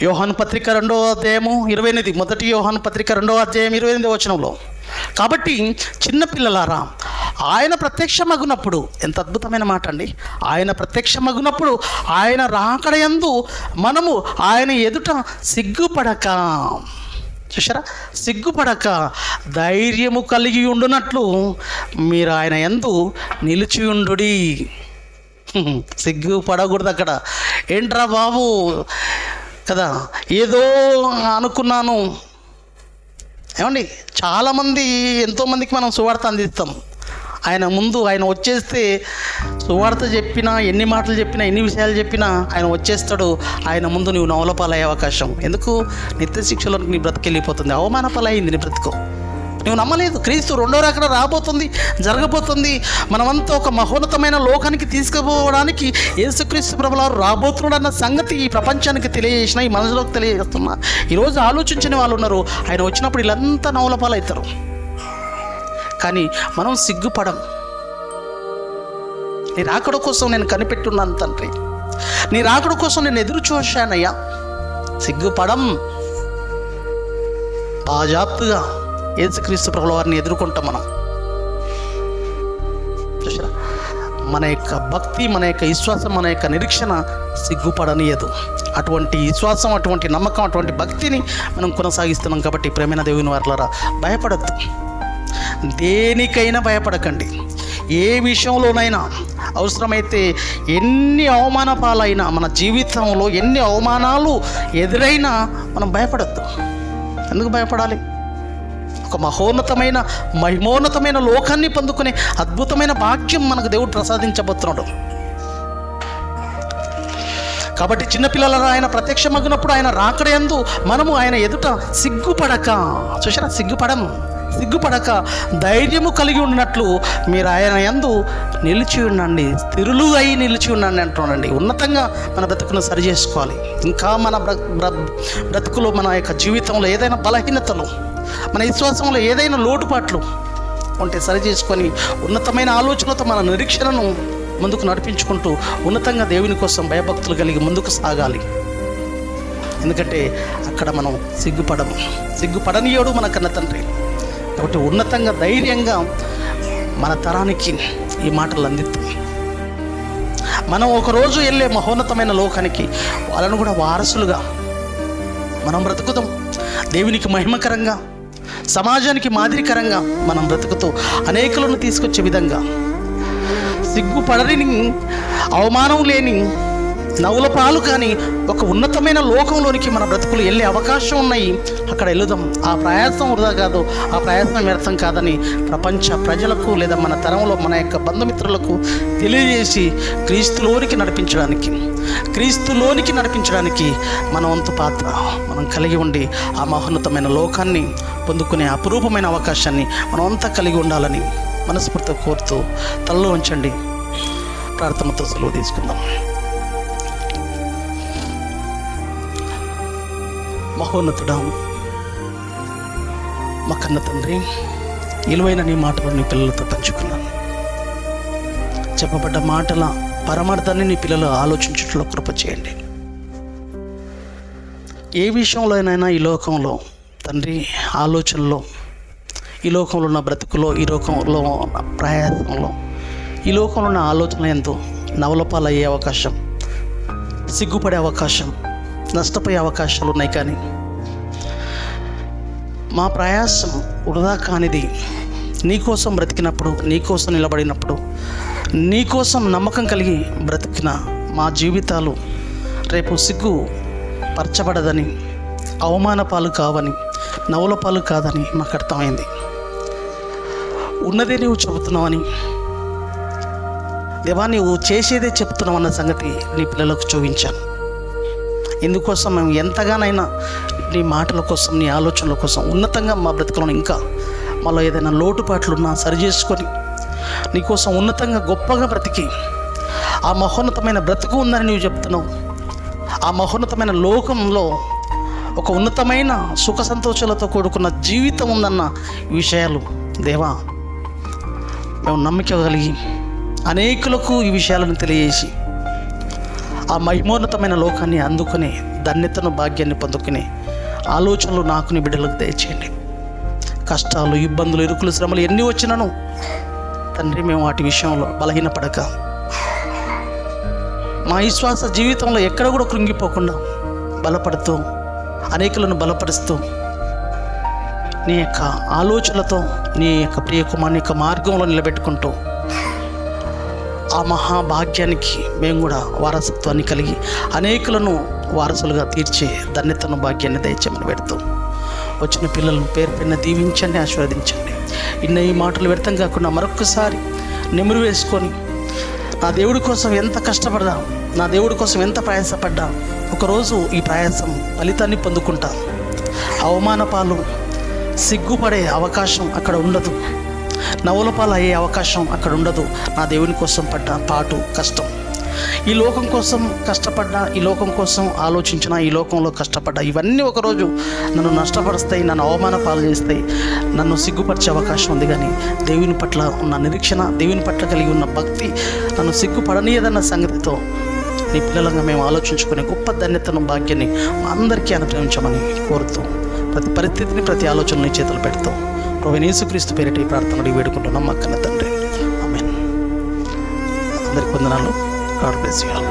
యోహాను పత్రిక 2వ అధ్యాయము 28, మొదటి యోహాను పత్రిక 2వ అధ్యాయం 28వ వచనంలో, కాబట్టి చిన్నపిల్లలారా, ఆయన ప్రత్యక్షమగునప్పుడు, ఎంత అద్భుతమైన మాట అండి, ఆయన ప్రత్యక్షమగునప్పుడు ఆయన రాకడయందు మనము ఆయన ఎదుట సిగ్గుపడక, చూసారా, సిగ్గుపడక ధైర్యము కలిగి ఉండునట్లు మీరు ఆయన యందు నిలిచి ఉండుడి. సిగ్గుపడకూడదు అక్కడ. ఏంట్రా బాబు కదా, ఏదో అనుకున్నాను. ఏమండి, చాలామంది, ఎంతోమందికి మనం సువార్త అందిస్తాం. ఆయన ముందు ఆయన వచ్చేస్తే సువార్త చెప్పినా, ఎన్ని మాటలు చెప్పినా, ఎన్ని విషయాలు చెప్పినా ఆయన వచ్చేస్తాడు. ఆయన ముందు నువ్వు నవలపాలయ్యే అవకాశం ఎందుకు? నిత్య శిక్షలోకి నీ బ్రతికెళ్ళిపోతుంది, అవమానపాలయ్యింది నీ బ్రతుకు. నువ్వు నమ్మలేదు. క్రీస్తు రెండో రాకడ రాబోతుంది, జరగబోతుంది. మనమంతా ఒక మహోన్నతమైన లోకానికి తీసుకుపోవడానికి యేసుక్రీస్తు ప్రభువారు రాబోతున్నాడు అన్న సంగతి ఈ ప్రపంచానికి తెలియజేసిన, ఈ మనసులోకి తెలియజేస్తున్నా. ఈరోజు ఆలోచించని వాళ్ళు ఉన్నారు. ఆయన వచ్చినప్పుడు వీళ్ళంతా నవలపాలు అవుతారు. కానీ మనం సిగ్గుపడం. నీ రాకడ కోసం నేను కనిపెట్టున్నాను తండ్రి, నీ రాకడ కోసం నేను ఎదురు చూశానయ్యా. సిగ్గుపడం. బాజాప్తుగా యేసుక్రీస్తు ప్రభుల వారిని ఎదుర్కొంటాం మనం. చూసారా, మన యొక్క భక్తి, మన యొక్క విశ్వాసం, మన యొక్క నిరీక్షణ సిగ్గుపడనీయదు. అటువంటి విశ్వాసం, అటువంటి నమ్మకం, అటువంటి భక్తిని మనం కొనసాగిస్తున్నాం. కాబట్టి ప్రేమైన దేవుని వారలారా, భయపడద్దు. దేనికైనా భయపడకండి. ఏ విషయంలోనైనా అవసరమైతే ఎన్ని అవమాన పాలైనా, మన జీవితంలో ఎన్ని అవమానాలు ఎదురైనా మనం భయపడద్దు. ఎందుకు భయపడాలి? ఒక మహోన్నతమైన, మహిమోన్నతమైన లోకాన్ని పొందుకునే అద్భుతమైన భాగ్యం మనకు దేవుడు ప్రసాదించబోతున్నాడు. కాబట్టి చిన్నపిల్లల ఆయన ప్రత్యక్షమగినప్పుడు, ఆయన రాకడయందు మనము ఆయన ఎదుట సిగ్గుపడక, చూసారా, సిగ్గుపడక ధైర్యము కలిగి ఉన్నట్లు మీరు ఆయన యందు నిలిచి ఉండండి, స్థిరులు అయి నిలిచి ఉండండి అంటున్నాడండి. ఉన్నతంగా మన బ్రతుకును సరి చేసుకోవాలి. ఇంకా మన బ్రతుకులో, మన యొక్క జీవితంలో ఏదైనా బలహీనతలు, మన విశ్వాసంలో ఏదైనా లోటుపాట్లు ఉంటే సరి చేసుకొని ఉన్నతమైన ఆలోచనలతో మన నిరీక్షణను ముందుకు నడిపించుకుంటూ ఉన్నతంగా దేవుని కోసం భయభక్తులు కలిగి ముందుకు సాగాలి. ఎందుకంటే అక్కడ మనం సిగ్గుపడనీయుడు మన కన్న తండ్రి. కాబట్టి ఉన్నతంగా, ధైర్యంగా మన తరానికి ఈ మాటలు అందిస్తాం. మనం ఒకరోజు వెళ్ళే మహోన్నతమైన లోకానికి వాళ్ళను కూడా వారసులుగా మనం బ్రతుకుతాం. దేవునికి మహిమకరంగా, సమాజానికి మాదిరికరంగా మనం బ్రతుకుతూ అనేకులను తీసుకొచ్చే విధంగా, సిగ్గుపడని, అవమానం లేని, నవ్వుల పాలు కానీ ఒక ఉన్నతమైన లోకంలోనికి మన బ్రతుకులు వెళ్ళే అవకాశం ఉన్నాయి. అక్కడ వెళుదాం. ఆ ప్రయాసం వృధా కాదు, ఆ ప్రయాసం వ్యర్థం కాదని ప్రపంచ ప్రజలకు, లేదా మన తరంలో మన యొక్క బంధుమిత్రులకు తెలియజేసి క్రీస్తులోనికి నడిపించడానికి మన వంతు పాత్ర మనం కలిగి ఉండి ఆ మహోన్నతమైన లోకాన్ని పొందుకునే అపురూపమైన అవకాశాన్ని మనమంతా కలిగి ఉండాలని మనస్ఫూర్తిగా కోరుతూ తలలో ఉంచండి. ప్రార్థనతో సెలవు తీసుకుందాం. మహోన్నతుడా, మా కన్న తండ్రి, విలువైన నీ మాటలు నీ పిల్లలతో పంచుకున్నాను. చెప్పబడ్డ మాటల పరమార్థాన్ని నీ పిల్లలు ఆలోచించట్లో కృప చేయండి. ఏ విషయంలోనైనా ఈ లోకంలో తండ్రి ఆలోచనలో, ఈ లోకంలో ఉన్న బ్రతుకులో, ఈ లోకంలో ఉన్న ప్రయాసంలో, ఈ లోకంలో ఉన్న ఆలోచన ఎంతో నవలపాలయ్యే అవకాశం, సిగ్గుపడే అవకాశం, నష్టపోయే అవకాశాలు ఉన్నాయి. కానీ మా ప్రయాసం వృధా కానిది. నీకోసం బ్రతికినప్పుడు, నీకోసం నిలబడినప్పుడు, నీకోసం నమ్మకం కలిగి బ్రతికిన మా జీవితాలు రేపు పరచబడదని, అవమాన పాలు కావని, నవ్వుల పాలు కాదని మాకు అర్థమైంది. ఉన్నదే నువ్వు చెబుతున్నావని, దేవా నువ్వు చేసేదే చెప్తున్నావు అన్న సంగతి నీ పిల్లలకు చూపించాను. ఇందుకోసం మేము ఎంతగానైనా నీ మాటల కోసం, నీ ఆలోచనల కోసం ఉన్నతంగా మా బ్రతుకులను ఇంకా మాలో ఏదైనా లోటుపాట్లున్నా సరి చేసుకొని నీకోసం ఉన్నతంగా గొప్పగా బ్రతికి ఆ మహోన్నతమైన బ్రతుకు ఉందని నువ్వు చెప్తున్నావు. ఆ మహోన్నతమైన లోకంలో ఒక ఉన్నతమైన సుఖ సంతోషాలతో కూడుకున్న జీవితం ఉందన్న విషయాలు దేవా మేము నమ్మిక కలిగి అనేకులకు ఈ విషయాలను తెలియజేసి ఆ మహిమోన్నతమైన లోకాన్ని అందుకునే ధన్యతను, భాగ్యాన్ని పొందుకునే ఆలోచనలు నాకు నీ బిడ్డలకు దయచేయండి. కష్టాలు, ఇబ్బందులు, ఇరుకులు, శ్రమలు ఎన్ని వచ్చినాను తండ్రి మేము వాటి విషయంలో బలహీనపడక మా విశ్వాస జీవితంలో ఎక్కడ కూడా కృంగిపోకుండా బలపడుతూ అనేకులను బలపరుస్తూ నీ యొక్క ఆలోచనలతో నీ యొక్క ప్రియ కుమారుని యొక్క మార్గంలో నిలబెట్టుకుంటూ ఆ మహాభాగ్యానికి మేము కూడా వారసత్వాన్ని కలిగి అనేకులను వారసులుగా తీర్చే ధన్యతను, భాగ్యాన్ని దయచేయమని పెడుతూ వచ్చిన పిల్లలను పేరు పైన దీవించండి, ఆశీర్వదించండి. ఈ మాటలు వ్యర్థం కాకుండా మరొక్కసారి నెమరు వేసుకొని నా దేవుడి కోసం ఎంత కష్టపడ్డా, నా దేవుడి కోసం ఎంత ప్రయాసపడ్డా ఒకరోజు ఈ ప్రయాసం ఫలితాన్ని పొందుకుంటా. అవమాన పాలు, సిగ్గుపడే అవకాశం అక్కడ ఉండదు, నవ్వుల పాలు అయ్యే అవకాశం అక్కడ ఉండదు. నా దేవుని కోసం పడ్డ పాటు, కష్టం, ఈ లోకం కోసం కష్టపడ్డా, ఈ లోకం కోసం ఆలోచించిన, ఈ లోకంలో కష్టపడ్డా ఇవన్నీ ఒకరోజు నన్ను నష్టపరుస్తాయి, నన్ను అవమాన పాలు చేస్తాయి, నన్ను సిగ్గుపరిచే అవకాశం ఉంది. కానీ దేవుని పట్ల ఉన్న నిరీక్షణ, దేవుని పట్ల కలిగి ఉన్న భక్తి నన్ను సిగ్గుపడనీయదన్న సంగతితో నీ పిల్లలంగా మేము ఆలోచించుకునే గొప్ప ధన్యతను, భాగ్యాన్ని మా అందరికీ అనుగ్రహించమని కోరుతూ ప్రతి పరిస్థితిని, ప్రతి ఆలోచనని చేతులు పెడుతూ ప్రభువైన యేసుక్రీస్తు పేరిట ఈ ప్రార్థనలు వేడుకుంటున్నాం మా కన్న తండ్రి. ఆమేన్. అందరికీ వందనాలు. God bless you all.